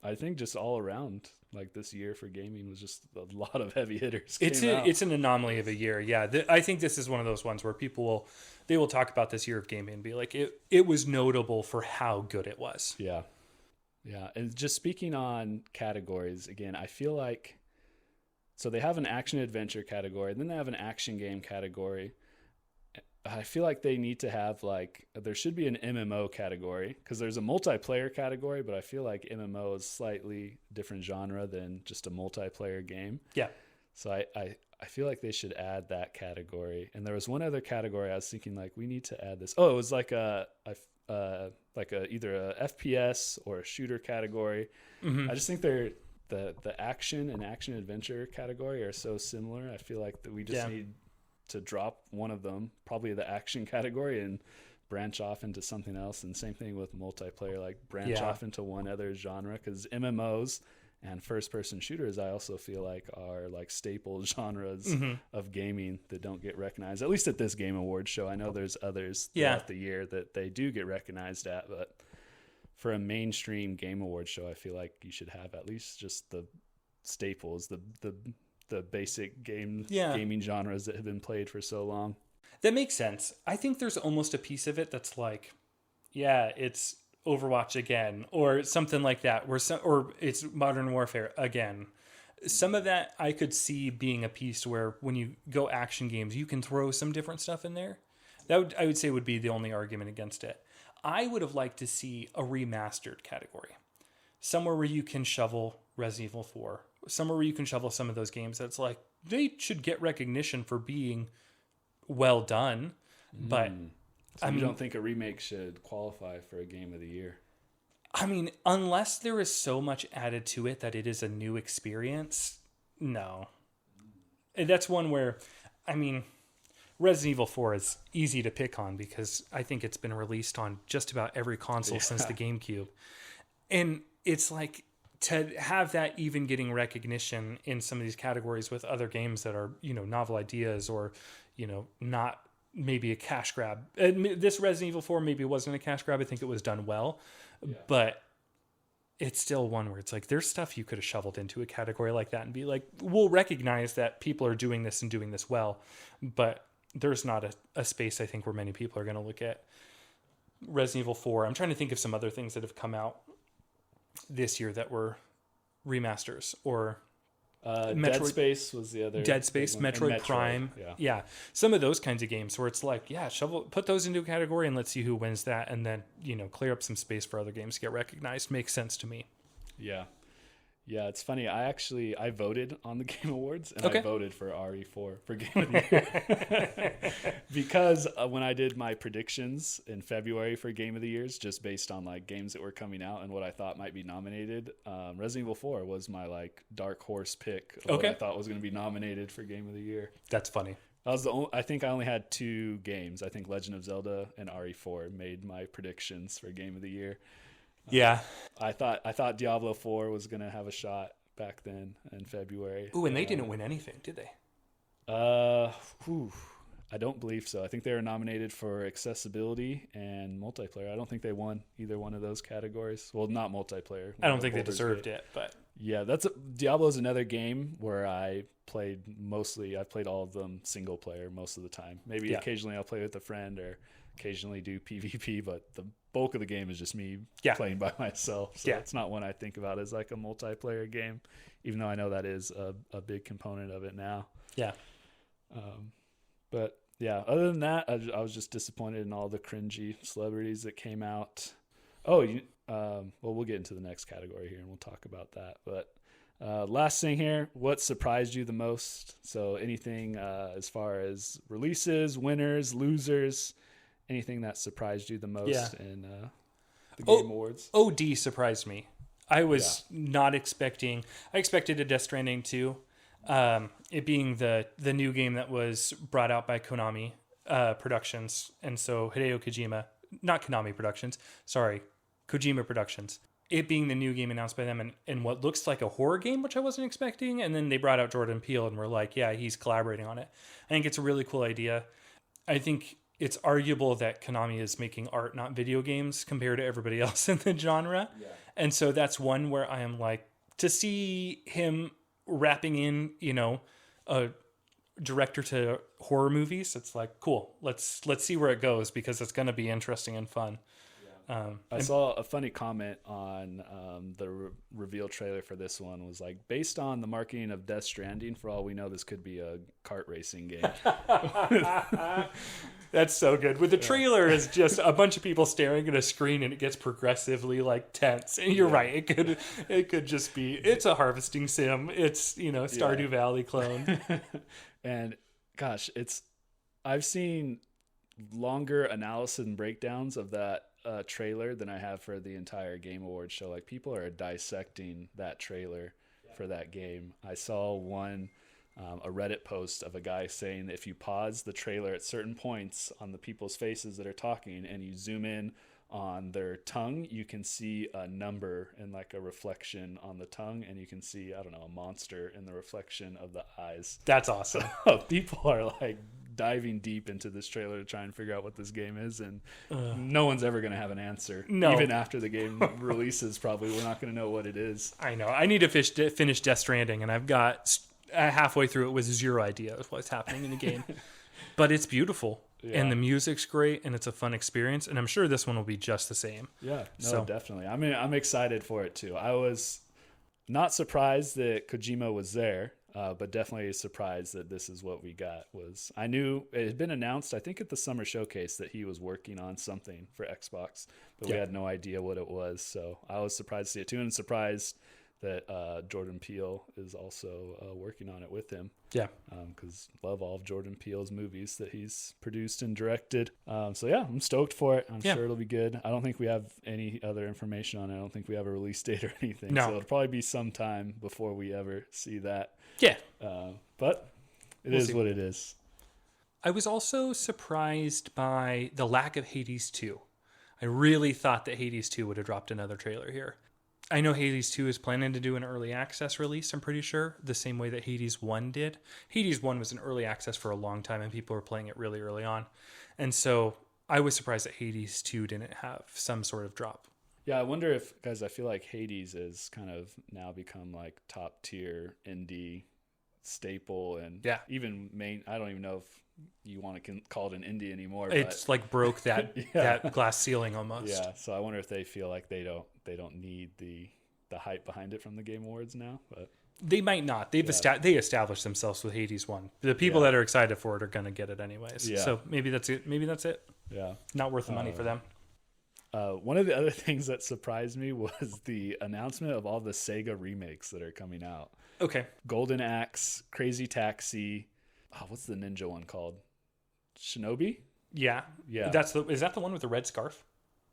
I think just all around, like this year for gaming was just a lot of heavy hitters. It's an anomaly of a year. Yeah. I think this is one of those ones where people will talk about this year of gaming and be like, it was notable for how good it was. Yeah. Yeah. And just speaking on categories again, I feel like, so they have an action adventure category, and then they have an action game category. I feel like they need to have there should be an MMO category, because there's a multiplayer category, but I feel like MMO is slightly different genre than just a multiplayer game. Yeah. So I feel like they should add that category. And there was one other category I was thinking we need to add this. Oh, it was either a FPS or a shooter category. I just think they're the action and action adventure category are so similar. I feel like that we just need to drop one of them, probably the action category, and branch off into something else. And same thing with multiplayer, branch off into one other genre, because MMOs and first-person shooters, I also feel like are staple genres of gaming that don't get recognized, at least at this Game Awards show. I know there's others throughout the year that they do get recognized at, but for a mainstream Game Awards show, I feel like you should have at least just the staples, the basic gaming genres that have been played for so long. That makes sense. I think there's almost a piece of it that's it's Overwatch again, or something like that, or it's Modern Warfare again. Some of that I could see being a piece where when you go action games, you can throw some different stuff in there. I would say would be the only argument against it. I would have liked to see a remastered category, somewhere where you can shovel Resident Evil 4, somewhere where you can shovel some of those games that's they should get recognition for being well done. But so you don't think a remake should qualify for a Game of the Year? I mean, unless there is so much added to it that it is a new experience, no. And that's one where, Resident Evil 4 is easy to pick on, because I think it's been released on just about every console since the GameCube. And it's to have that even getting recognition in some of these categories with other games that are, novel ideas or, not maybe a cash grab. This Resident Evil 4 maybe wasn't a cash grab. I think it was done well, but it's still one where it's like, there's stuff you could have shoveled into a category like that and be like, we'll recognize that people are doing this and doing this well, but there's not a space, I think, where many people are going to look at Resident Evil 4. I'm trying to think of some other things that have come out this year that were remasters, or Dead Space was the other. Dead Space, Metroid Prime. Yeah. Some of those kinds of games where it's like, put those into a category and let's see who wins that. And then, clear up some space for other games to get recognized. Makes sense to me. Yeah. Yeah, it's funny. I voted on the Game Awards, and I voted for RE4 for Game of the Year. Because when I did my predictions in February for Game of the Years, just based on like games that were coming out and what I thought might be nominated, Resident Evil 4 was my like dark horse pick of what I thought was going to be nominated for Game of the Year. That's funny. I think I only had 2 games. I think Legend of Zelda and RE4 made my predictions for Game of the Year. Yeah. I thought Diablo 4 was going to have a shot back then in February. Ooh, and they didn't win anything, did they? I don't believe so. I think they were nominated for accessibility and multiplayer. I don't think they won either one of those categories. Well, not multiplayer. I don't think they deserved it, but yeah, Diablo's another game where I played all of them single player most of the time. Maybe occasionally I'll play with a friend or occasionally do PvP, but the bulk of the game is just me playing by myself. So it's not one I think about as like a multiplayer game, even though I know that is a big component of it now. Yeah. But yeah, other than that, I was just disappointed in all the cringy celebrities that came out. Well, we'll get into the next category here and we'll talk about that. But last thing here, what surprised you the most? So anything as far as releases, winners, losers, anything that surprised you the most in the Game Awards? OD surprised me. I was not expecting. I expected a Death Stranding 2. It being the new game that was brought out by Konami Productions, and so Hideo Kojima, not Konami Productions, sorry, Kojima Productions. It being the new game announced by them, and what looks like a horror game, which I wasn't expecting, and then they brought out Jordan Peele and were like, yeah, he's collaborating on it. I think it's a really cool idea. I think it's arguable that Konami is making art, not video games, compared to everybody else in the genre. Yeah. And so that's one where I am like, to see him wrapping in, a director to horror movies, it's like, cool. Let's see where it goes, because it's going to be interesting and fun. I saw a funny comment on the reveal trailer for this one was like, based on the marketing of Death Stranding, for all we know, this could be a kart racing game. That's so good. With the trailer is just a bunch of people staring at a screen, and it gets progressively like tense. And you're right. It could just be, it's a harvesting sim. It's, Stardew Valley clone. And gosh, I've seen longer analysis and breakdowns of that trailer than I have for the entire Game Awards show. Like, people are dissecting that trailer for that game. I saw one a Reddit post of a guy saying that if you pause the trailer at certain points on the people's faces that are talking and you zoom in on their tongue, you can see a number and like a reflection on the tongue, and you can see, I don't know, a monster in the reflection of the eyes. That's awesome. So people are like diving deep into this trailer to try and figure out what this game is, and no one's ever going to have an answer. No. Even after the game releases, probably we're not going to know what it is. I know. I need to finish Death Stranding, and I've got halfway through it with zero idea of what's happening in the game. But it's beautiful, and the music's great, and it's a fun experience, and I'm sure this one will be just the same. Yeah, no, definitely. I mean, I'm excited for it too. I was not surprised that Kojima was there, but definitely surprised that this is what we got. I knew it had been announced, I think at the summer showcase, that he was working on something for Xbox, but we had no idea what it was. So I was surprised to see it too, and surprised that Jordan Peele is also working on it with him. Yeah. Because love all of Jordan Peele's movies that he's produced and directed. So yeah, I'm stoked for it. I'm sure it'll be good. I don't think we have any other information on it. I don't think we have a release date or anything. No. So it'll probably be some time before we ever see that. Yeah. But we'll see what it is. I was also surprised by the lack of Hades 2. I really thought that Hades 2 would have dropped another trailer here. I know Hades 2 is planning to do an early access release, I'm pretty sure, the same way that Hades 1 did. Hades 1 was an early access for a long time, and people were playing it really early on. And so I was surprised that Hades 2 didn't have some sort of drop. Yeah, I wonder if, because I feel like Hades is kind of now become like top tier indie staple, and even main. I don't even know if you want to call it an indie anymore. It's like broke that that glass ceiling almost. Yeah, so I wonder if they feel like they don't need the hype behind it from the Game Awards now, but they might not. They established themselves with Hades 1. The people that are excited for it are going to get it anyways. Yeah. So maybe that's it. Yeah. Not worth the money for them. One of the other things that surprised me was the announcement of all the Sega remakes that are coming out. Okay. Golden Axe, Crazy Taxi. Oh, what's the ninja one called? Shinobi? Yeah. Yeah. Is that the one with the red scarf?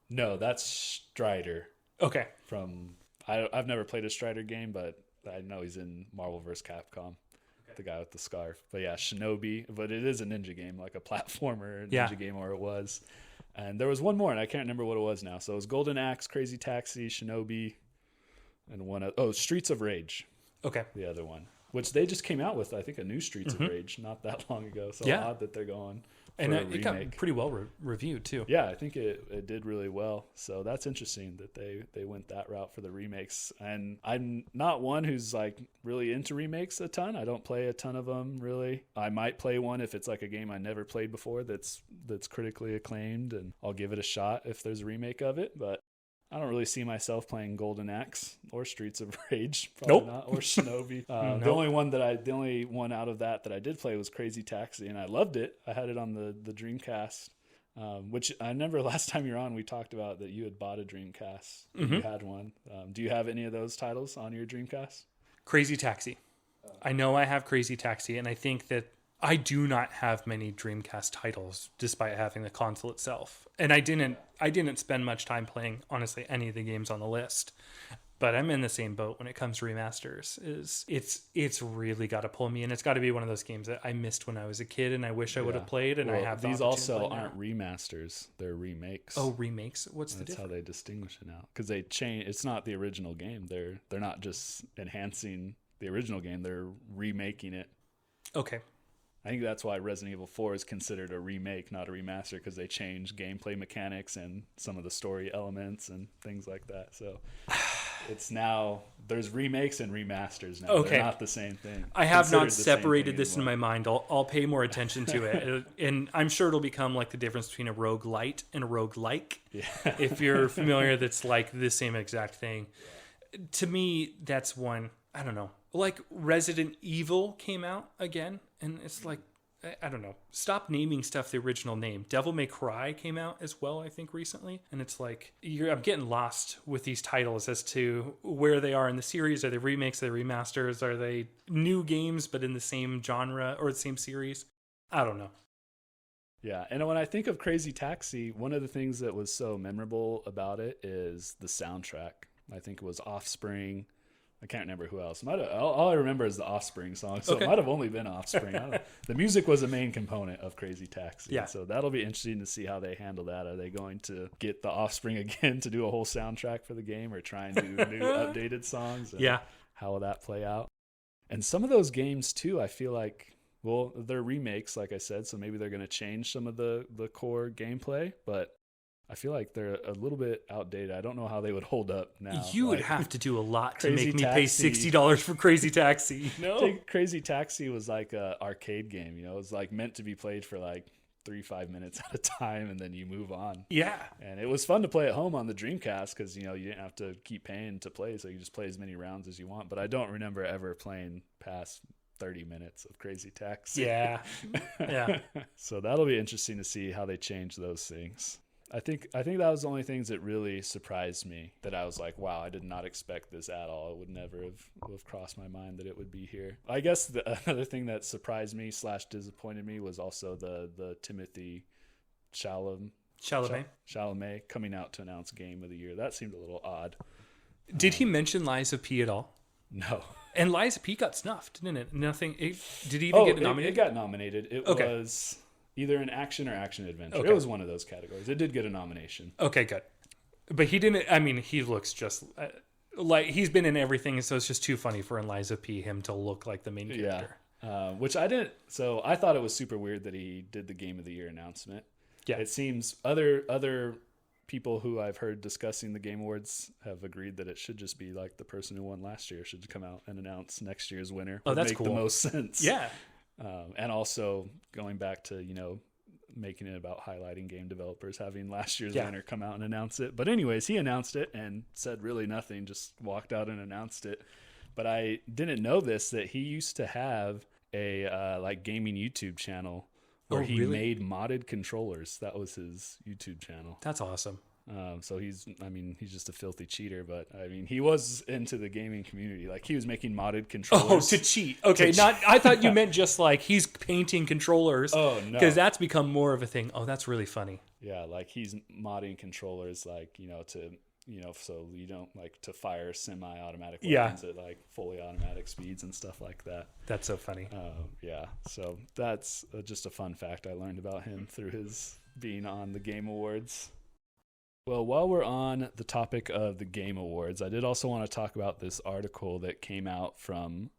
No, that's Strider. Okay. I've never played a Strider game, but I know he's in Marvel vs. Capcom. The guy with the scarf. But yeah, Shinobi. But it is a ninja game, like a platformer ninja game, or it was. And there was one more, and I can't remember what it was now. So it was Golden Axe, Crazy Taxi, Shinobi, and Streets of Rage. Okay. The other one, which they just came out with, I think, a new Streets of Rage not that long ago. So odd that they're going for a remake. It got pretty well reviewed too. Yeah, I think it did really well. So that's interesting that they went that route for the remakes. And I'm not one who's like really into remakes a ton. I don't play a ton of them really. I might play one if it's like a game I never played before that's critically acclaimed, and I'll give it a shot if there's a remake of it. But I don't really see myself playing Golden Axe or Streets of Rage, probably not, or Shinobi. Nope. The only one out of that I did play was Crazy Taxi, and I loved it. I had it on the Dreamcast, which I remember last time you were on, we talked about that you had bought a Dreamcast. You had one. Do you have any of those titles on your Dreamcast? Crazy Taxi. I know I have Crazy Taxi, and I think that I do not have many Dreamcast titles, despite having the console itself. And I didn't spend much time playing, honestly, any of the games on the list. But I'm in the same boat when it comes to remasters. It's really got to pull me, and it's got to be one of those games that I missed when I was a kid, and I wish I would have played. And I have these also aren't remasters; they're remakes. Oh, remakes! What's the difference? That's how they distinguish it now, because they change. It's not the original game. They're not just enhancing the original game; they're remaking it. Okay. I think that's why Resident Evil 4 is considered a remake, not a remaster, because they changed gameplay mechanics and some of the story elements and things like that. So it's now, there's remakes and remasters now. Okay. They're not the same thing. I have not separated this in my mind. I'll pay more attention to it. And I'm sure it'll become like the difference between a roguelite and a roguelike. Yeah. If you're familiar, that's like the same exact thing. To me, that's one, I don't know. Like Resident Evil came out again, and it's like, I don't know. Stop naming stuff the original name. Devil May Cry came out as well, I think, recently. And it's like, I'm getting lost with these titles as to where they are in the series. Are they remakes? Are they remasters? Are they new games but in the same genre or the same series? I don't know. Yeah, and when I think of Crazy Taxi, one of the things that was so memorable about it is the soundtrack. I think it was Offspring. I can't remember who else. All I remember is the Offspring song, so It might have only been Offspring. I don't know. The music was a main component of Crazy Taxi. Yeah. So that'll be interesting to see how they handle that. Are they going to get the Offspring again to do a whole soundtrack for the game, or try and do new updated songs? And how will that play out? And some of those games too, I feel like, well, they're remakes, like I said, so maybe they're going to change some of the core gameplay, but I feel like they're a little bit outdated. I don't know how they would hold up now. You would have to do a lot to make me pay $60 for Crazy Taxi. No, Crazy Taxi was like a arcade game. You know, it was like meant to be played for like 3-5 minutes at a time, and then you move on. Yeah, and it was fun to play at home on the Dreamcast because you didn't have to keep paying to play, so you just play as many rounds as you want. But I don't remember ever playing past 30 minutes of Crazy Taxi. Yeah. So that'll be interesting to see how they change those things. I think that was the only things that really surprised me, that I was like, wow, I did not expect this at all. It would never have crossed my mind that it would be here. I guess the other thing that surprised me / disappointed me was also the Timothy Chalamet coming out to announce Game of the Year. That seemed a little odd. Did he mention Lies of P at all? No. And Lies of P got snuffed, didn't it? Nothing. Did he even get nominated? It got nominated. It was either an action or action adventure. It was one of those categories. It did get a nomination. Okay, good. But he didn't. I mean, he looks just Like, he's been in everything, so it's just too funny for Eliza P. him to look like the main character. Which I didn't. So I thought it was super weird that he did the Game of the Year announcement. Yeah, it seems other people who I've heard discussing the Game Awards have agreed that it should just be like the person who won last year should come out and announce next year's winner. Oh, that's make cool. The most sense. Yeah, and also going back to making it about highlighting game developers, having last year's winner come out and announce it. But anyways, he announced it and said really nothing, just walked out and announced it. But I didn't know this, that he used to have a like gaming YouTube channel where he made modded controllers. That was his YouTube channel. That's awesome. So he's just a filthy cheater, but I mean, he was into the gaming community. Like, he was making modded controllers. Oh, to cheat. Okay, I thought you meant just like he's painting controllers. Oh, no. Because that's become more of a thing. Oh, that's really funny. Yeah, like he's modding controllers, like, so you don't like to fire semi-automatic weapons at like fully automatic speeds and stuff like that. That's so funny. Yeah, so that's just a fun fact I learned about him through his being on the Game Awards. Well, while we're on the topic of the Game Awards, I did also want to talk about this article that came out from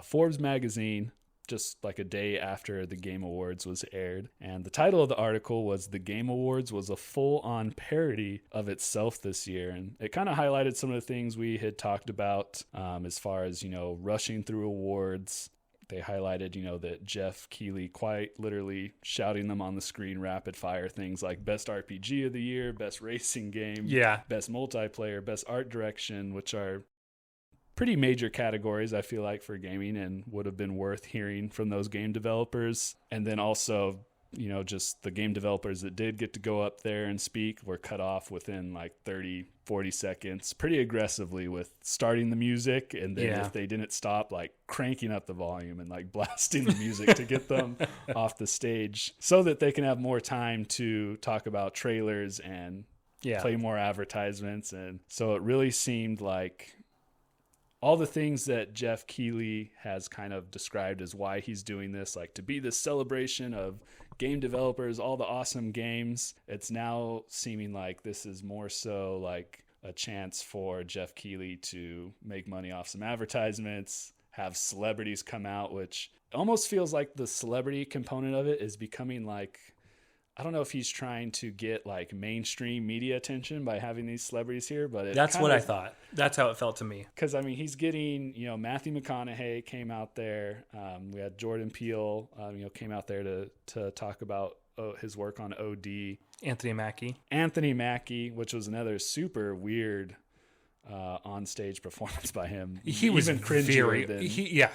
Forbes magazine just like a day after the Game Awards was aired. And the title of the article was "The Game Awards was a full-on parody of itself this year." And it kind of highlighted some of the things we had talked about as far as, rushing through awards. They highlighted, that Jeff Keighley quite literally shouting them on the screen rapid fire, things like best RPG of the year, best racing game, best multiplayer, best art direction, which are pretty major categories, I feel like, for gaming, and would have been worth hearing from those game developers. And then also, just the game developers that did get to go up there and speak were cut off within like 30, 40 seconds pretty aggressively with starting the music. And then if they didn't stop, like cranking up the volume and like blasting the music to get them off the stage so that they can have more time to talk about trailers and play more advertisements. And so it really seemed like all the things that Jeff Keighley has kind of described as why he's doing this, like to be this celebration of game developers, all the awesome games, it's now seeming like this is more so like a chance for Jeff Keighley to make money off some advertisements, have celebrities come out, which almost feels like the celebrity component of it is becoming like, I don't know if he's trying to get like mainstream media attention by having these celebrities here, but that's what I thought. That's how it felt to me. Because I mean, he's getting, Matthew McConaughey came out there. We had Jordan Peele, came out there to talk about his work on OD. Anthony Mackie, which was another super weird on-stage performance by him. He was even cringier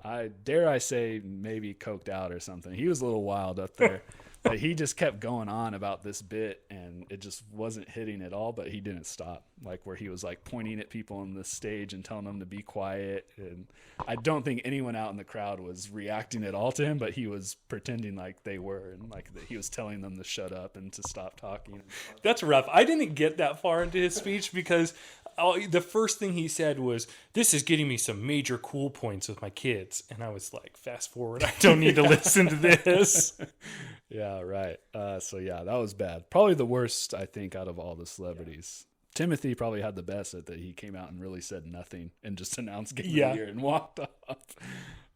I dare I say maybe coked out or something. He was a little wild up there. But he just kept going on about this bit, and it just wasn't hitting at all, but he didn't stop. Like where he was like pointing at people on the stage and telling them to be quiet. And I don't think anyone out in the crowd was reacting at all to him, but he was pretending like they were, and like that he was telling them to shut up and to stop talking. That's rough. I didn't get that far into his speech because the first thing he said was, "This is getting me some major cool points with my kids." And I was like, fast forward. I don't need to listen to this. Yeah, right. So yeah, that was bad. Probably the worst, I think, out of all the celebrities. Yeah. Timothy probably had the best at that. He came out and really said nothing and just announced Game of the Year and walked off.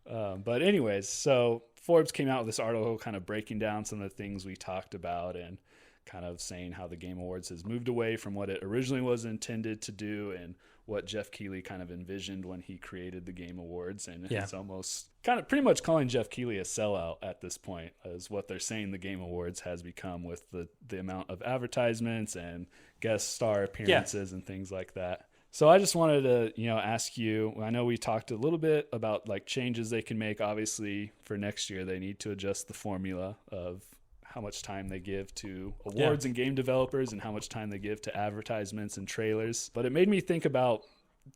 But anyways, so Forbes came out with this article kind of breaking down some of the things we talked about and kind of saying how the Game Awards has moved away from what it originally was intended to do and what Jeff Keighley kind of envisioned when he created the Game Awards. And it's almost kind of pretty much calling Jeff Keighley a sellout at this point, is what they're saying the Game Awards has become with the amount of advertisements and guest star appearances and things like that. So I just wanted to, ask you, I know we talked a little bit about like changes they can make. Obviously for next year, they need to adjust the formula of how much time they give to awards and game developers and how much time they give to advertisements and trailers. But it made me think about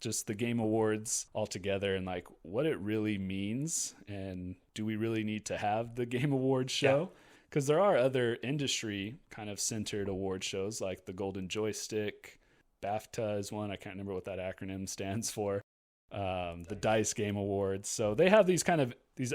just the Game Awards altogether and like what it really means. And do we really need to have the Game Awards show? Because there are other industry kind of centered award shows like the Golden Joystick, BAFTA is one. I can't remember what that acronym stands for. The DICE Game Awards. So they have these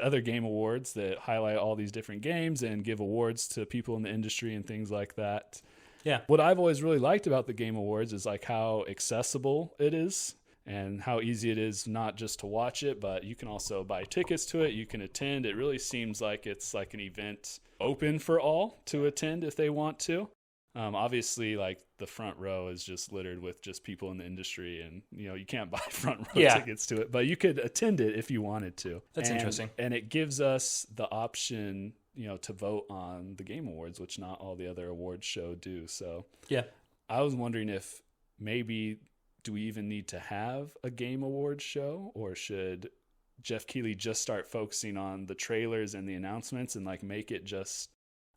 other game awards that highlight all these different games and give awards to people in the industry and things like that. Yeah. What I've always really liked about the Game Awards is like how accessible it is and how easy it is not just to watch it, but you can also buy tickets to it. You can attend. It really seems like it's like an event open for all to attend if they want to. Obviously, like the front row is just littered with just people in the industry, and you can't buy front row tickets to it, but you could attend it if you wanted to. That's interesting. And it gives us the option, to vote on the Game Awards, which not all the other awards show do. So yeah, I was wondering if maybe do we even need to have a Game Awards show, or should Jeff Keighley just start focusing on the trailers and the announcements and like make it just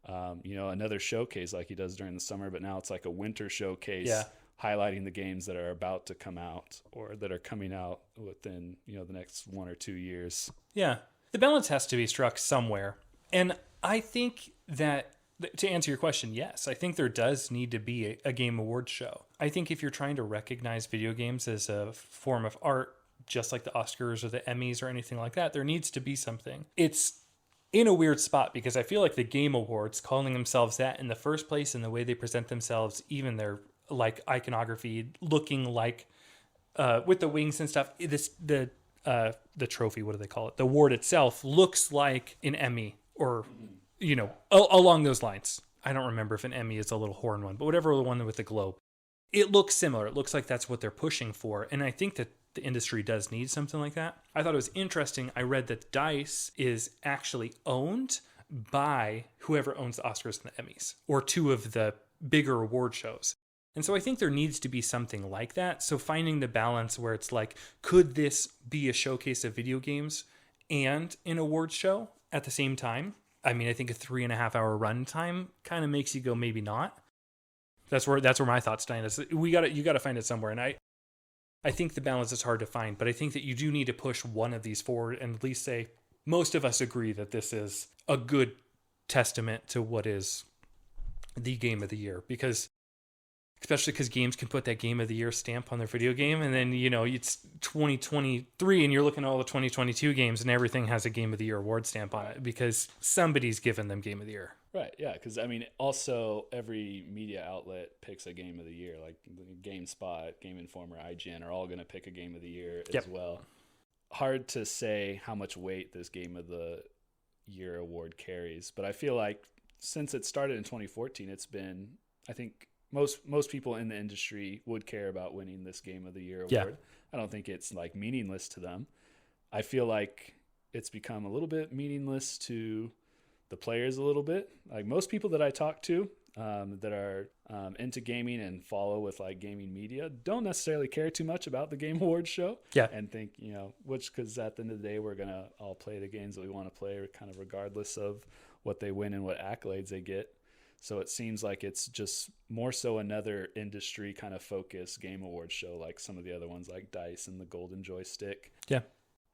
another showcase like he does during the summer, but now it's like a winter showcase highlighting the games that are about to come out or that are coming out within, the next 1 or 2 years. Yeah. The balance has to be struck somewhere. And I think that, to answer your question, yes, I think there does need to be a Game Awards show. I think if you're trying to recognize video games as a form of art, just like the Oscars or the Emmys or anything like that, there needs to be something. It's in a weird spot because I feel like the Game Awards, calling themselves that in the first place and the way they present themselves, even their like iconography, looking like with the wings and stuff, the trophy, what do they call it? The award itself looks like an Emmy or, along those lines. I don't remember if an Emmy is a little horn one, but whatever the one with the globe. It looks similar. It looks like that's what they're pushing for. And I think that the industry does need something like that. I thought it was interesting. I read that DICE is actually owned by whoever owns the Oscars and the Emmys, or two of the bigger award shows. And so I think there needs to be something like that. So finding the balance where it's like, could this be a showcase of video games and an award show at the same time? I mean, I think a 3.5-hour runtime kind of makes you go, maybe not. That's where my thoughts stand. Is you got to find it somewhere. And I think the balance is hard to find, but I think that you do need to push one of these forward and at least say, most of us agree that this is a good testament to what is the game of the year, especially because games can put that game of the year stamp on their video game. And then, it's 2023 and you're looking at all the 2022 games and everything has a game of the year award stamp on it because somebody's given them game of the year. Right, yeah, because also every media outlet picks a game of the year, like GameSpot, Game Informer, IGN are all going to pick a game of the year as well. Hard to say how much weight this game of the year award carries, but I feel like since it started in 2014, it's been, I think most people in the industry would care about winning this game of the year award. Yeah. I don't think it's like meaningless to them. I feel like it's become a little bit meaningless to the players a little bit. Like most people that I talk to that are into gaming and follow with like gaming media don't necessarily care too much about the Game Awards show. Yeah. And think, because at the end of the day, we're going to all play the games that we want to play kind of regardless of what they win and what accolades they get. So it seems like it's just more so another industry kind of focused Game Awards show like some of the other ones like DICE and the Golden Joystick. Yeah.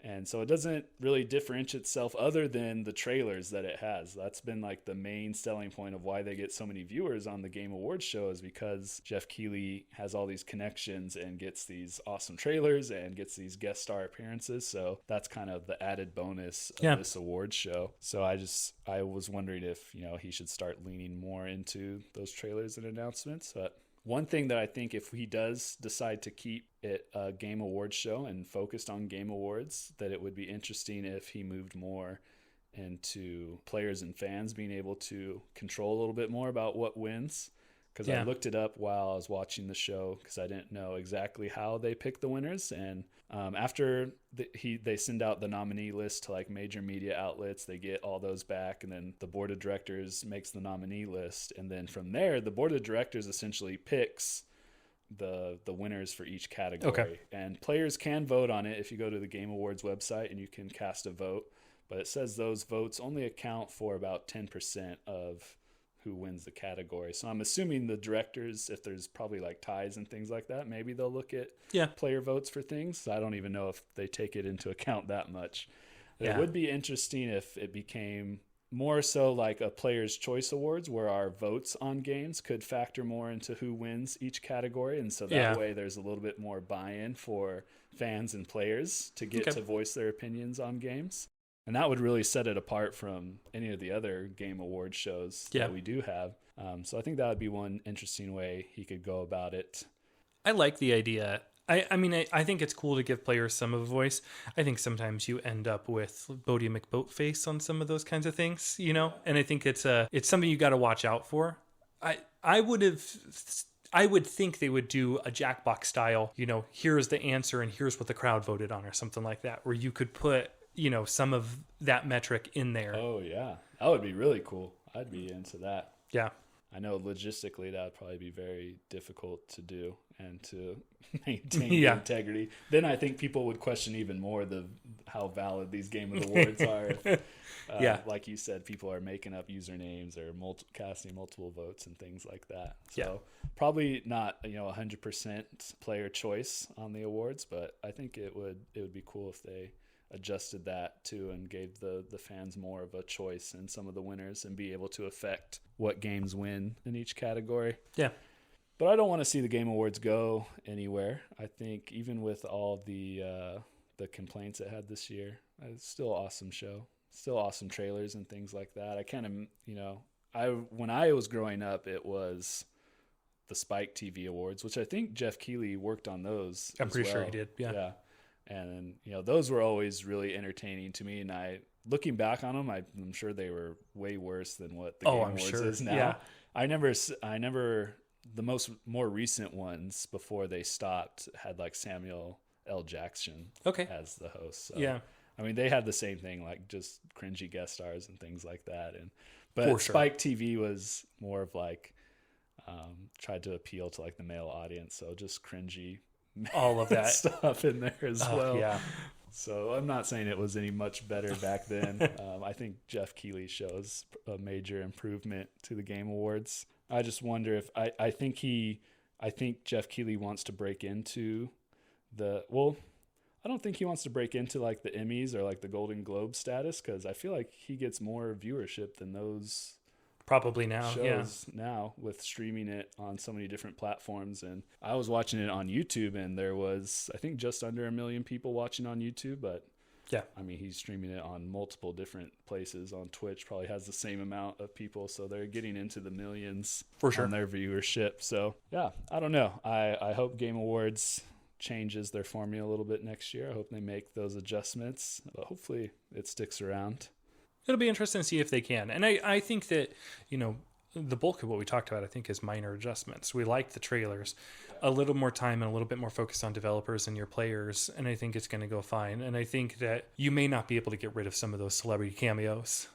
And so it doesn't really differentiate itself other than the trailers that it has. That's been like the main selling point of why they get so many viewers on the Game Awards show is because Jeff Keighley has all these connections and gets these awesome trailers and gets these guest star appearances. So that's kind of the added bonus of this awards show. So I was wondering if, he should start leaning more into those trailers and announcements. But one thing that I think if he does decide to keep it a Game Awards show and focused on Game Awards, that it would be interesting if he moved more into players and fans being able to control a little bit more about what wins. Because I looked it up while I was watching the show because I didn't know exactly how they pick the winners. And after they send out the nominee list to like major media outlets, they get all those back, and then the board of directors makes the nominee list, and then from there the board of directors essentially picks the winners for each category. Okay. And players can vote on it if you go to the Game Awards website and you can cast a vote, but it says those votes only account for about 10% of who wins the category. So I'm assuming the directors, if there's probably like ties and things like that, maybe they'll look at player votes for things. So I don't even know if they take it into account that much. It would be interesting if it became more so like a Player's Choice Awards where our votes on games could factor more into who wins each category. And so that way there's a little bit more buy-in for fans and players to get to voice their opinions on games. And that would really set it apart from any of the other game award shows that we do have. So I think that would be one interesting way he could go about it. I like the idea. I mean, I think it's cool to give players some of a voice. I think sometimes you end up with Bodie McBoatface on some of those kinds of things, you know? And I think it's something you got to watch out for. I would think they would do a Jackbox style, you know, here's the answer and here's what the crowd voted on or something like that, where you could put, you know, some of that metric in there. Oh, yeah. That would be really cool. I'd be into that. Yeah. I know logistically that would probably be very difficult to do and to maintain the integrity. Then I think people would question even more how valid these Game of the Awards are. If, like you said, people are making up usernames or casting multiple votes and things like that. So probably not 100% player choice on the awards, but I think it would be cool if they adjusted that too and gave the fans more of a choice in some of the winners and be able to affect what games win in each category. Yeah. But I don't want to see the Game Awards go anywhere. I think even with all the complaints it had this year, it's still an awesome show. Still awesome trailers and things like that. I kind of, when I was growing up, it was the Spike TV Awards, which I think Jeff Keighley worked on those. I'm pretty sure he did. Yeah. And those were always really entertaining to me. And looking back on them, I'm sure they were way worse than what the Game Awards is now. Yeah. I never. The more recent ones before they stopped had like Samuel L. Jackson as the host. So, yeah. I mean, they had the same thing, like just cringy guest stars and things like that. But Spike TV was more of like tried to appeal to like the male audience, so just cringy, all of that stuff in there as well. Yeah. So I'm not saying it was any much better back then. I think Jeff Keighley shows a major improvement to the Game Awards. I just wonder if I think Jeff Keighley wants to break into I don't think he wants to break into like the Emmys or like the Golden Globe status, because I feel like he gets more viewership than those probably now shows now with streaming it on so many different platforms. And I was watching it on YouTube and there was, I think, just under 1 million people watching on YouTube, but yeah, I mean, he's streaming it on multiple different places. On Twitch probably has the same amount of people, so they're getting into the millions for sure on their viewership. So yeah, I don't know. I hope Game Awards changes their formula a little bit next year. I hope they make those adjustments, but hopefully it sticks around. It'll be interesting to see if they can. And I think that, the bulk of what we talked about, I think, is minor adjustments. We like the trailers, a little more time and a little bit more focus on developers and your players, and I think it's going to go fine. And I think that you may not be able to get rid of some of those celebrity cameos.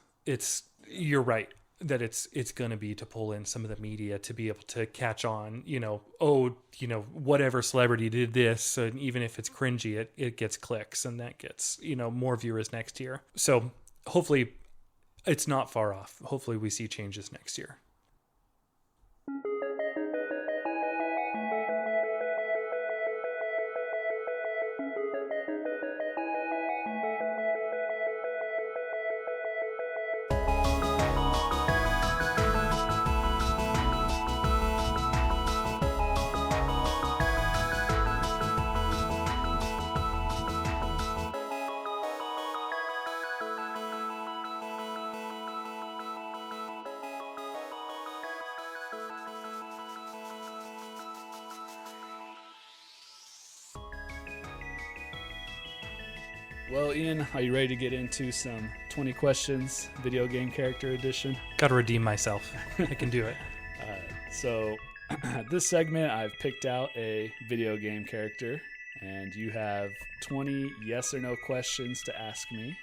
You're right that it's going to be to pull in some of the media to be able to catch on, whatever celebrity did this, and even if it's cringy, it gets clicks, and that gets, more viewers next year. So hopefully it's not far off. Hopefully we see changes next year. Well, Ian, are you ready to get into some 20 questions, video game character edition? Got to redeem myself. I can do it. So this segment, I've picked out a video game character, and you have 20 yes or no questions to ask me,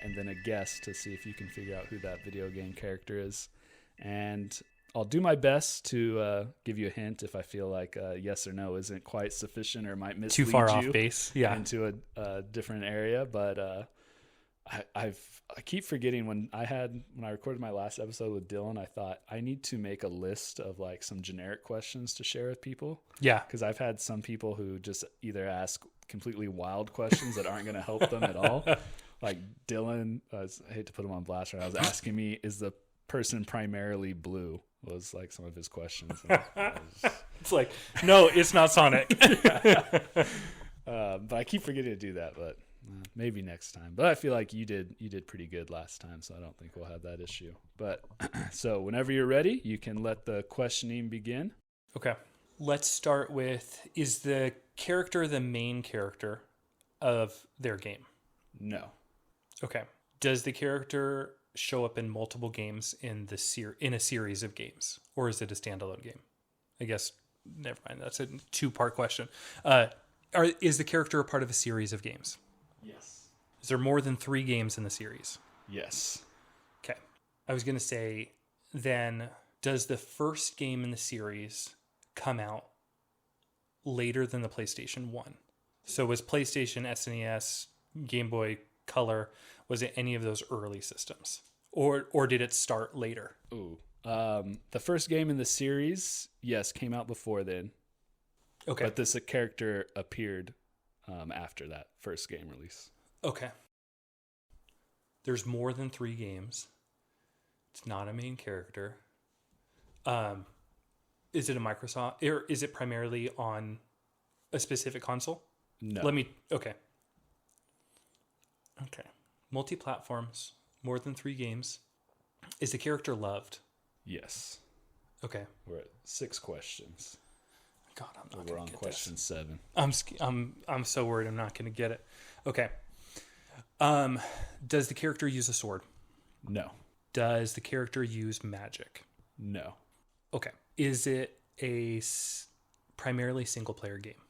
and then a guess to see if you can figure out who that video game character is. And I'll do my best to give you a hint if I feel like yes or no isn't quite sufficient or might mislead too far you off base into a different area. But I keep forgetting when I recorded my last episode with Dylan, I thought I need to make a list of like some generic questions to share with people. Yeah, because I've had some people who just either ask completely wild questions that aren't going to help them at all. Like Dylan, I hate to put him on blast, right? I was asking me, is the person primarily blue? Was like some of his questions. It's like, no, it's not Sonic. But I keep forgetting to do that. But Maybe next time. But I feel like you did pretty good last time, so I don't think we'll have that issue. But so whenever you're ready, you can let the questioning begin. Okay. Let's start with, is the character the main character of their game? No. Okay. Does the character show up in multiple games in in a series of games, or is it a standalone game? I guess never mind. That's a two-part question. Is the character a part of a series of games? Yes. Is there more than 3 games in the series? Yes. Okay. I was going to say, then, does the first game in the series come out later than the PlayStation 1? So was PlayStation, SNES, Game Boy Color, was it any of those early systems? Or did it start later? Ooh. The first game in the series, yes, came out before then. Okay. But this character appeared after that first game release. Okay. There's more than 3 games. It's not a main character. Is it a Microsoft, or is it primarily on a specific console? No. Okay. Multi-platforms, more than 3 games. Is the character loved? Yes. Okay. We're at 6 questions. God, I'm not We're going on to get question this. 7. I'm so worried I'm not going to get it. Okay. Does the character use a sword? No. Does the character use magic? No. Okay. Is it a primarily single-player game?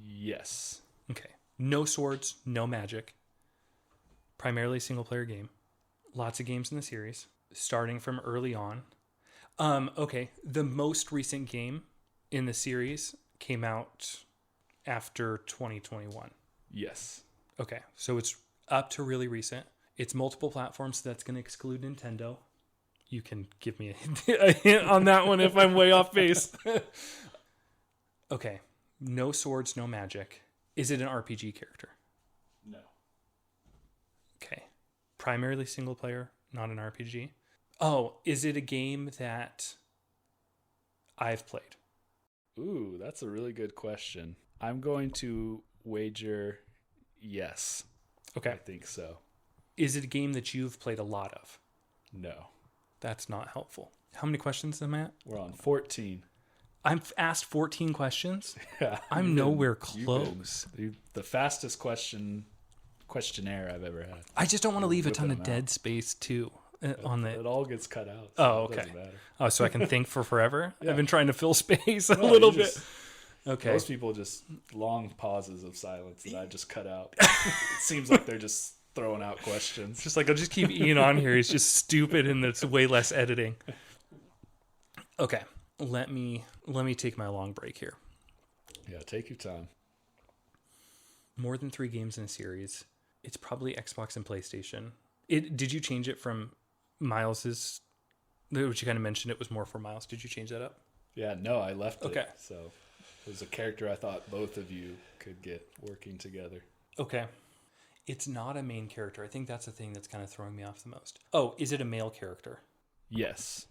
Yes. Okay. No swords, no magic. Primarily single-player game. Lots of games in the series, starting from early on. Okay. The most recent game in the series came out after 2021. Yes. Okay. So it's up to really recent. It's multiple platforms, so that's going to exclude Nintendo. You can give me a hint on that one if I'm way off base. Okay. No swords, no magic. Is it an RPG character? No. Okay. Primarily single player, not an RPG. Oh, is it a game that I've played? Ooh, that's a really good question. I'm going to wager yes. Okay. I think so. Is it a game that you've played a lot of? No. That's not helpful. How many questions am I at? We're on 14. I've asked 14 questions. Yeah. I'm nowhere close. The fastest questionnaire I've ever had. I just don't want to leave a Whipping ton of them dead out. space too on the. It all gets cut out. Oh, It okay. doesn't matter. Oh, so I can think for forever. Yeah. I've been trying to fill space a No, little you bit. just- Okay. Most people just long pauses of silence that I just cut out. It seems like they're just throwing out questions. Just like, I'll just keep Ian on here. He's just stupid and it's way less editing. Okay. Let me take my long break here. Yeah, take your time. More than 3 games in a series. It's probably Xbox and PlayStation. Did you change it from Miles's, which you kind of mentioned it was more for Miles. Did you change that up? Yeah, no, I left Okay. it. So it was a character I thought both of you could get working together. Okay. It's not a main character. I think that's the thing that's kind of throwing me off the most. Oh, is it a male character? Yes.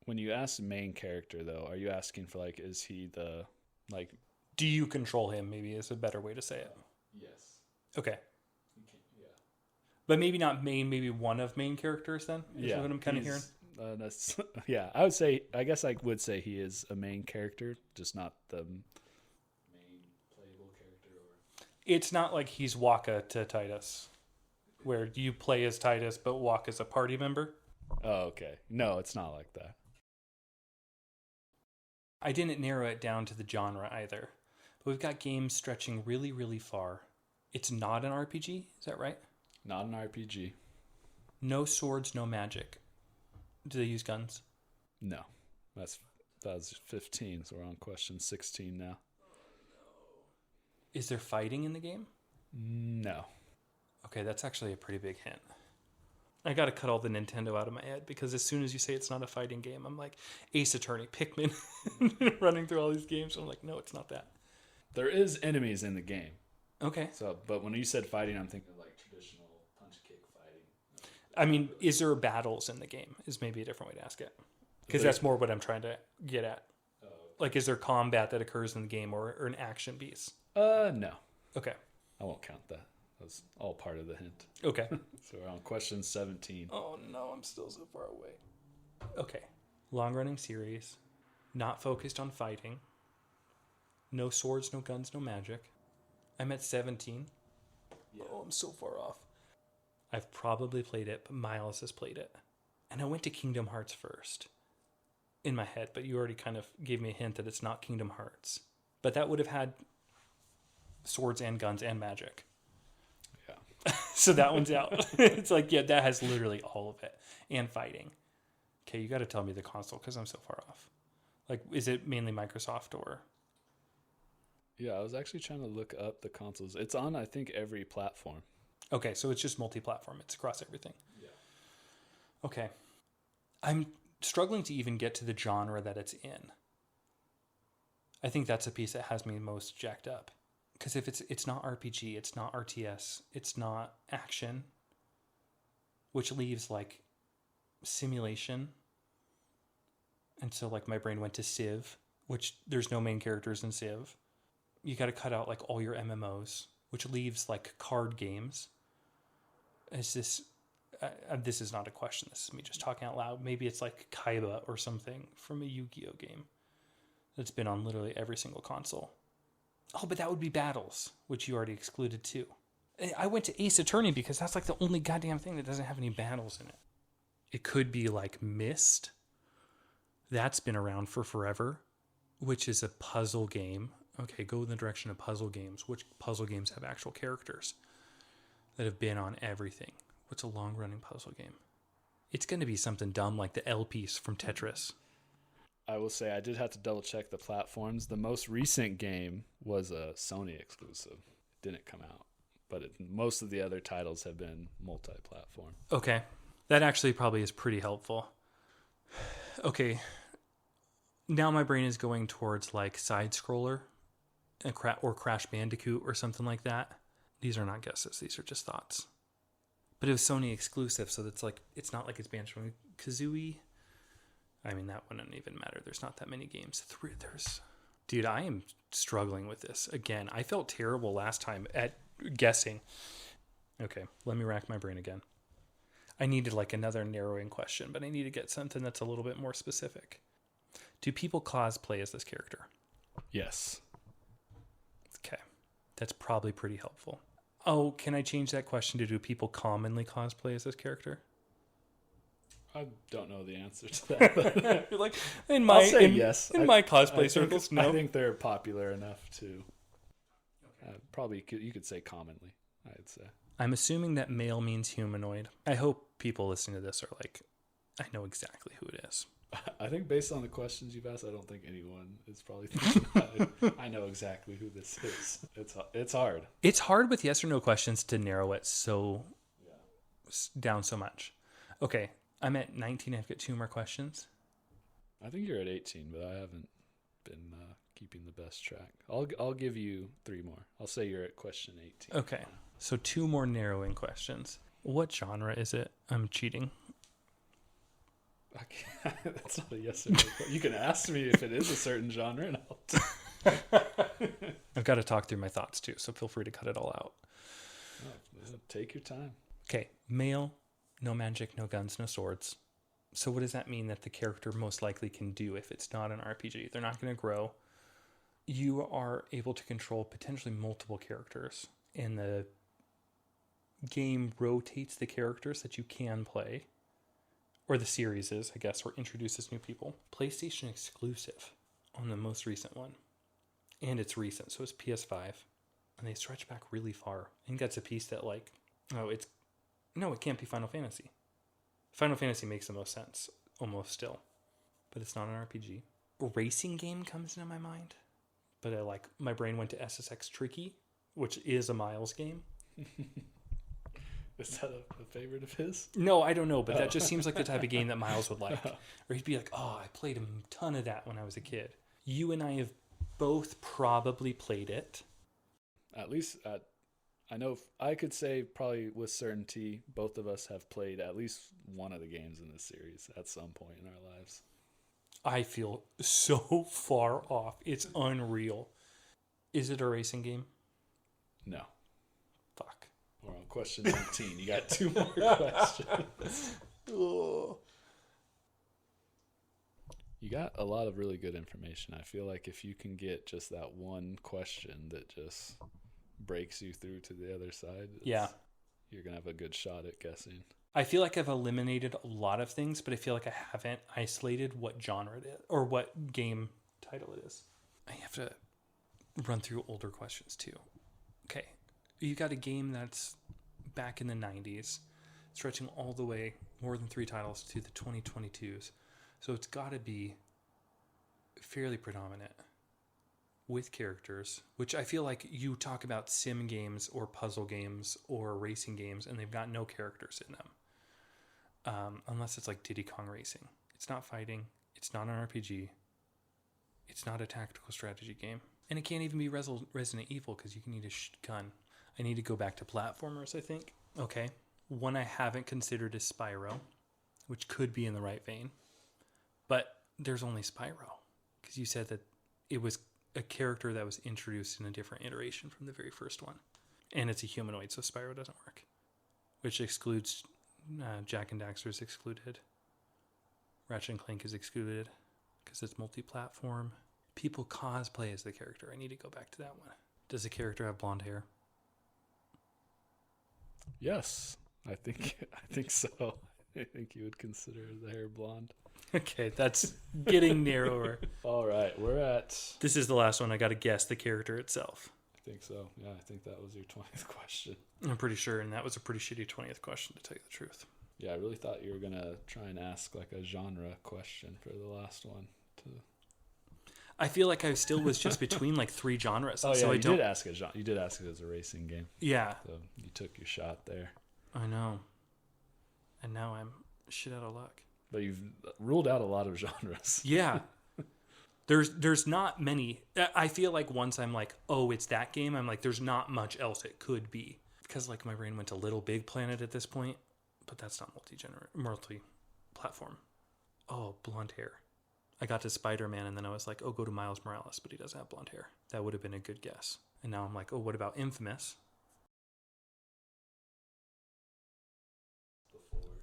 When you ask main character, though, are you asking for, like, is he the, like... Do you control him, maybe is a better way to say it. Yes. Okay. Yeah. But maybe not main, maybe one of main characters then? Is Yeah. what I'm kind of hearing? That's, yeah, I guess I would say he is a main character, just not the main playable character. It's not like he's Waka to Titus, where you play as Titus but walk as a party member. Oh, okay. No, it's not like that. I didn't narrow it down to the genre either. But we've got games stretching really, really far. It's not an RPG, is that right? Not an RPG. No swords, no magic. Do they use guns? No. That was 15, so we're on question 16 now. Is there fighting in the game? No. Okay, that's actually a pretty big hint. I got to cut all the Nintendo out of my head because as soon as you say it's not a fighting game, I'm like Ace Attorney, Pikmin, running through all these games. I'm like, no, it's not that. There is enemies in the game. Okay. So, but when you said fighting, I'm thinking like traditional punch kick fighting. I mean, is there battles in the game? Is maybe a different way to ask it. Because that's more what I'm trying to get at. Like, is there combat that occurs in the game or an action piece? No. Okay. I won't count that. That was all part of the hint. Okay. So we're on question 17. Oh no, I'm still so far away. Okay. Long-running series. Not focused on fighting. No swords, no guns, no magic. I'm at 17. Yeah. Oh, I'm so far off. I've probably played it, but Miles has played it. And I went to Kingdom Hearts first. In my head, but you already kind of gave me a hint that it's not Kingdom Hearts. But that would have had swords and guns and magic. Yeah. So that one's out. It's like, yeah, that has literally all of it. And fighting. Okay, you got to tell me the console because I'm so far off. Like, is it mainly Microsoft or? Yeah, I was actually trying to look up the consoles. It's on, I think, every platform. Okay, so it's just multi-platform. It's across everything. Yeah. Okay. I'm struggling to even get to the genre that it's in. I think that's a piece that has me most jacked up. Because if it's not RPG, it's not RTS, it's not action, which leaves like simulation. And so like my brain went to Civ, which there's no main characters in Civ. You got to cut out like all your MMOs, which leaves like card games. Is this this is not a question. This is me just talking out loud. Maybe it's like Kaiba or something from a Yu-Gi-Oh game that's been on literally every single console. Oh, but that would be Battles, which you already excluded too. I went to Ace Attorney because that's like the only goddamn thing that doesn't have any battles in it. It could be like Myst. That's been around for forever, which is a puzzle game. Okay, go in the direction of puzzle games. Which puzzle games have actual characters that have been on everything? What's a long-running puzzle game? It's going to be something dumb like the L piece from Tetris. I will say I did have to double check the platforms. The most recent game was a Sony exclusive. It didn't come out, but most of the other titles have been multi-platform. Okay, that actually probably is pretty helpful. Okay, now my brain is going towards like side scroller or Crash Bandicoot or something like that. These are not guesses. These are just thoughts. But it was Sony exclusive, so that's like it's not like it's Banjo-Kazooie. I mean, that wouldn't even matter. There's not that many games. Dude, I am struggling with this. Again, I felt terrible last time at guessing. Okay, let me rack my brain again. I needed like another narrowing question, but I need to get something that's a little bit more specific. Do people cosplay as this character? Yes. Okay, that's probably pretty helpful. Oh, can I change that question to do people commonly cosplay as this character? I don't know the answer to that. You're like, I'll say yes. In my cosplay circles, no. I think they're popular enough to. Probably you could say commonly, I'd say. I'm assuming that male means humanoid. I hope people listening to this are like, I know exactly who it is. I think based on the questions you've asked, I don't think anyone is probably thinking I know exactly who this is. It's hard. It's hard with yes or no questions to narrow it down so much. Okay. I'm at 19. I've got 2 more questions. I think you're at 18, but I haven't been keeping the best track. I'll give you 3 more. I'll say you're at question 18. Okay. So 2 more narrowing questions. What genre is it? I'm cheating. Okay. That's not a yes or no. You can ask me if it is a certain genre, and I've got to talk through my thoughts too, so feel free to cut it all out. Take your time. Okay. Male. No magic, no guns, no swords. So what does that mean that the character most likely can do if it's not an RPG? They're not going to grow. You are able to control potentially multiple characters. And the game rotates the characters that you can play. Or the series is, I guess, or introduces new people. PlayStation exclusive on the most recent one. And it's recent, so it's PS5. And they stretch back really far. I think that's a piece that no, it can't be Final Fantasy. Final Fantasy makes the most sense, almost still. But it's not an RPG. A racing game comes into my mind. But my brain went to SSX Tricky, which is a Miles game. Is that a favorite of his? No, I don't know, but that just seems like the type of game that Miles would like. Or he'd be like, oh, I played a ton of that when I was a kid. You and I have both probably played it. At least I know I could say probably with certainty both of us have played at least one of the games in this series at some point in our lives. I feel so far off. It's unreal. Is it a racing game? No. Fuck. We're on question 19. You got 2 more questions. Oh. You got a lot of really good information. I feel like if you can get just that one question that just breaks you through to the other side, yeah, you're going to have a good shot at guessing. I feel like I've eliminated a lot of things, but I feel like I haven't isolated what genre it is or what game title it is. I have to run through older questions too. Okay. You got a game that's back in the 90s, stretching all the way more than 3 titles to the 2022s. So it's got to be fairly predominant with characters, which I feel like you talk about sim games or puzzle games or racing games, and they've got no characters in them. Unless it's like Diddy Kong Racing. It's not fighting. It's not an RPG. It's not a tactical strategy game. And it can't even be Resident Evil because you can need a gun. I need to go back to platformers, I think. Okay. One I haven't considered is Spyro, which could be in the right vein. But there's only Spyro, because you said that it was a character that was introduced in a different iteration from the very first one. And it's a humanoid, so Spyro doesn't work. Which excludes Jak and Daxter is excluded. Ratchet and Clank is excluded, because it's multi-platform. People cosplay as the character. I need to go back to that one. Does the character have blonde hair? Yes, I think so. I think you would consider the hair blonde. Okay, that's getting narrower. All right, we're at... This is the last one. I got to guess the character itself. I think so. Yeah, I think that was your 20th question. I'm pretty sure, and that was a pretty shitty 20th question, to tell you the truth. Yeah, I really thought you were going to try and ask like a genre question for the last one. I feel like I still was just between like 3 genres. Oh, yeah, so you did ask a genre. You did ask it as a racing game. Yeah. So you took your shot there. I know. And now I'm shit out of luck. But you've ruled out a lot of genres. Yeah. There's not many. I feel like once I'm like, oh, it's that game, I'm like, there's not much else it could be. Because like my brain went to Little Big Planet at this point, but that's not multi-platform. Oh, blonde hair. I got to Spider-Man and then I was like, oh, go to Miles Morales, but he doesn't have blonde hair. That would have been a good guess. And now I'm like, oh, what about Infamous?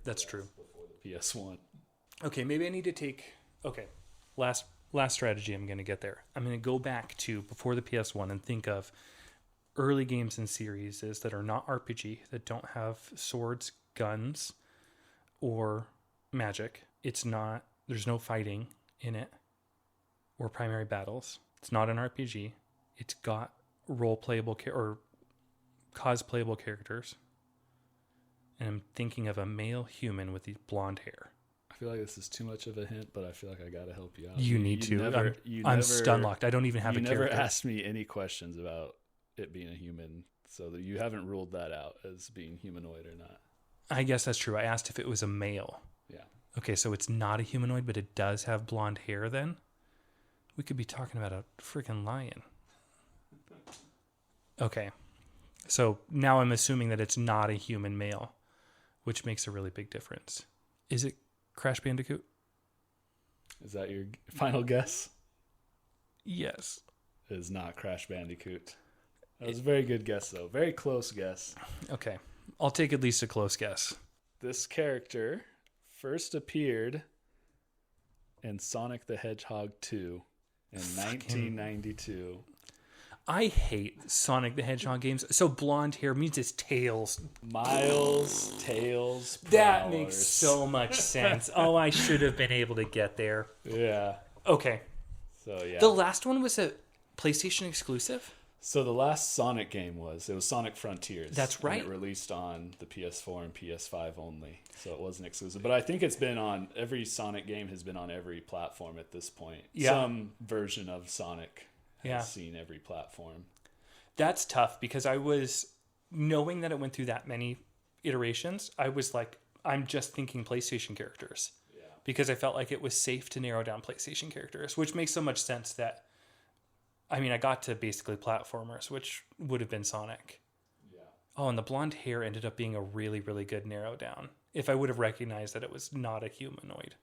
That's true. Before the PS1. Okay, maybe I need to take... Okay, last strategy, I'm going to get there. I'm going to go back to before the PS1 and think of early games and series that are not RPG, that don't have swords, guns, or magic. There's no fighting in it, or primary battles. It's not an RPG. It's got role-playable or cosplayable characters. And I'm thinking of a male human with the blonde hair. I feel like this is too much of a hint, but I feel like I got to help you out. You need to. I'm stun locked. I don't even have a character. You never asked me any questions about it being a human, so that you haven't ruled that out as being humanoid or not. I guess that's true. I asked if it was a male. Yeah. Okay, so it's not a humanoid, but it does have blonde hair then? We could be talking about a freaking lion. Okay. So now I'm assuming that it's not a human male, which makes a really big difference. Is it Crash Bandicoot? Is that your final guess? Yes. It is not Crash Bandicoot. That was a very good guess, though. Very close guess. Okay. I'll take at least a close guess. This character first appeared in Sonic the Hedgehog 2 in 1992. I hate Sonic the Hedgehog games. So blonde hair means it's Tails. Miles, Tails, Prowlers. That makes so much sense. Oh, I should have been able to get there. Yeah. Okay. So, yeah. The last one was a PlayStation exclusive? So the last Sonic game was Sonic Frontiers. That's right. And it released on the PS4 and PS5 only. So it wasn't exclusive. But I think it's been on, every Sonic game has been on every platform at this point. Yeah. Some version of Sonic has seen every platform. That's tough because I was, knowing that it went through that many iterations, I was like, I'm just thinking PlayStation characters. Yeah. Because I felt like it was safe to narrow down PlayStation characters, which makes so much sense that, I mean, I got to basically platformers, which would have been Sonic. Yeah. Oh, and the blonde hair ended up being a really, really good narrow down. If I would have recognized that it was not a humanoid.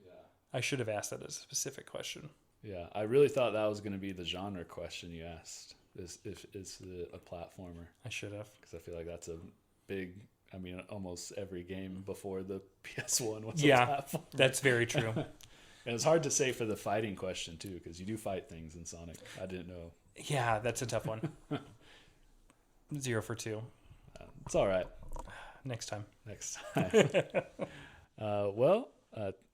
Yeah. I should have asked that as a specific question. Yeah, I really thought that was going to be the genre question you asked. if it's a platformer. I should have. Because I feel like that's a big, I mean, almost every game before the PS1 was a platformer. That's very true. And it's hard to say for the fighting question, too, because you do fight things in Sonic. I didn't know. Yeah, that's a tough one. 0 for 2. It's all right. Next time.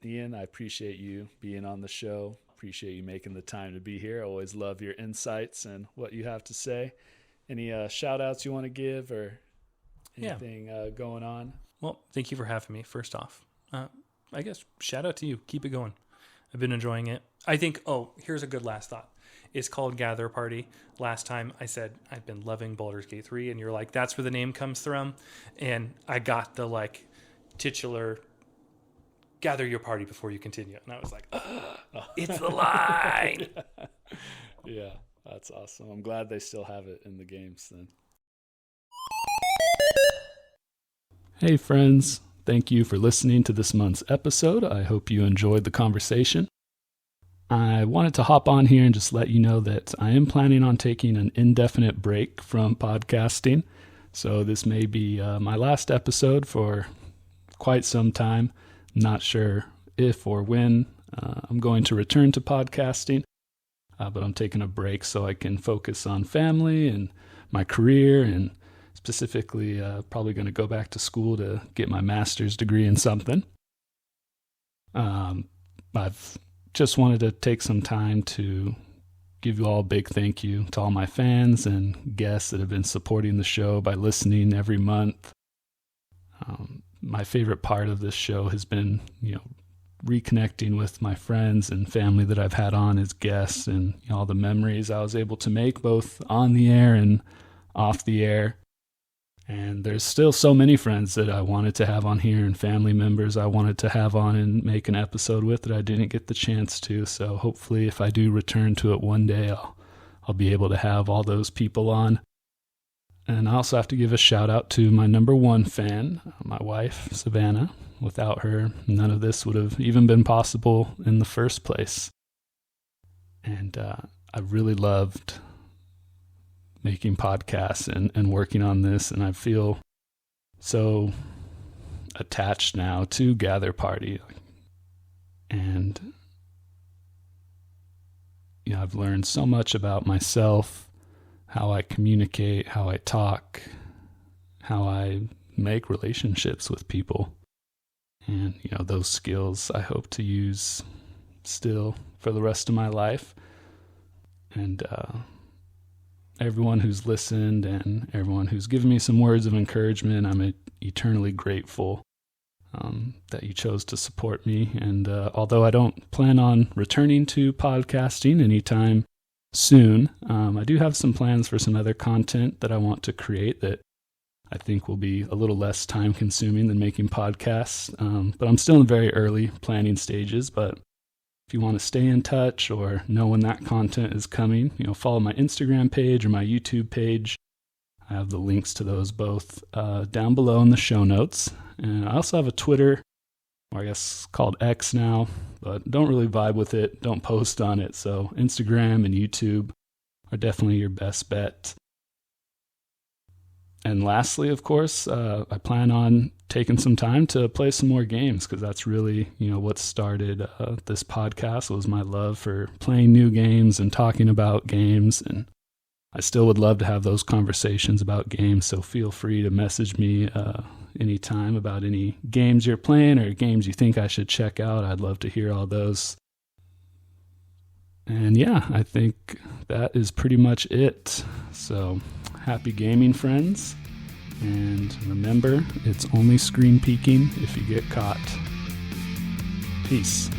Ian, I appreciate you being on the show. Appreciate you making the time to be here. Always love your insights and what you have to say. Any shout outs you want to give or anything going on? Well, thank you for having me, first off. I guess shout out to you. Keep it going. I've been enjoying it. I think, here's a good last thought. It's called Gather Party. Last time I said I've been loving Baldur's Gate 3, and you're like, that's where the name comes from. And I got the titular gather your party before you continue. And I was like, it's the line. Yeah, that's awesome. I'm glad they still have it in the games then. Hey friends, thank you for listening to this month's episode. I hope you enjoyed the conversation. I wanted to hop on here and just let you know that I am planning on taking an indefinite break from podcasting. So this may be my last episode for quite some time. Not sure if or when I'm going to return to podcasting, but I'm taking a break so I can focus on family and my career, and specifically probably going to go back to school to get my master's degree in something. I've just wanted to take some time to give you all a big thank you to all my fans and guests that have been supporting the show by listening every month. My favorite part of this show has been, reconnecting with my friends and family that I've had on as guests, and all the memories I was able to make both on the air and off the air. And there's still so many friends that I wanted to have on here, and family members I wanted to have on and make an episode with that I didn't get the chance to. So hopefully if I do return to it one day, I'll be able to have all those people on. And I also have to give a shout out to my number one fan, my wife, Savannah. Without her, none of this would have even been possible in the first place. And I really loved making podcasts and working on this, and I feel so attached now to Gather Party. And I've learned so much about myself, how I communicate, how I talk, how I make relationships with people. And, those skills I hope to use still for the rest of my life. And everyone who's listened and everyone who's given me some words of encouragement, I'm eternally grateful that you chose to support me. And although I don't plan on returning to podcasting anytime soon, I do have some plans for some other content that I want to create that I think will be a little less time consuming than making podcasts. But I'm still in very early planning stages. But if you want to stay in touch or know when that content is coming, follow my Instagram page or my YouTube page. I have the links to those both down below in the show notes. And I also have a Twitter, or I guess called X now, but don't really vibe with it. Don't post on it. So Instagram and YouTube are definitely your best bet. And lastly, of course, I plan on taking some time to play some more games, because that's really, what started this podcast was my love for playing new games and talking about games. And I still would love to have those conversations about games. So feel free to message me anytime about any games you're playing or games you think I should check out. I'd love to hear all those. And yeah, I think that is pretty much it. So happy gaming, friends. And remember, it's only screen peeking if you get caught. Peace.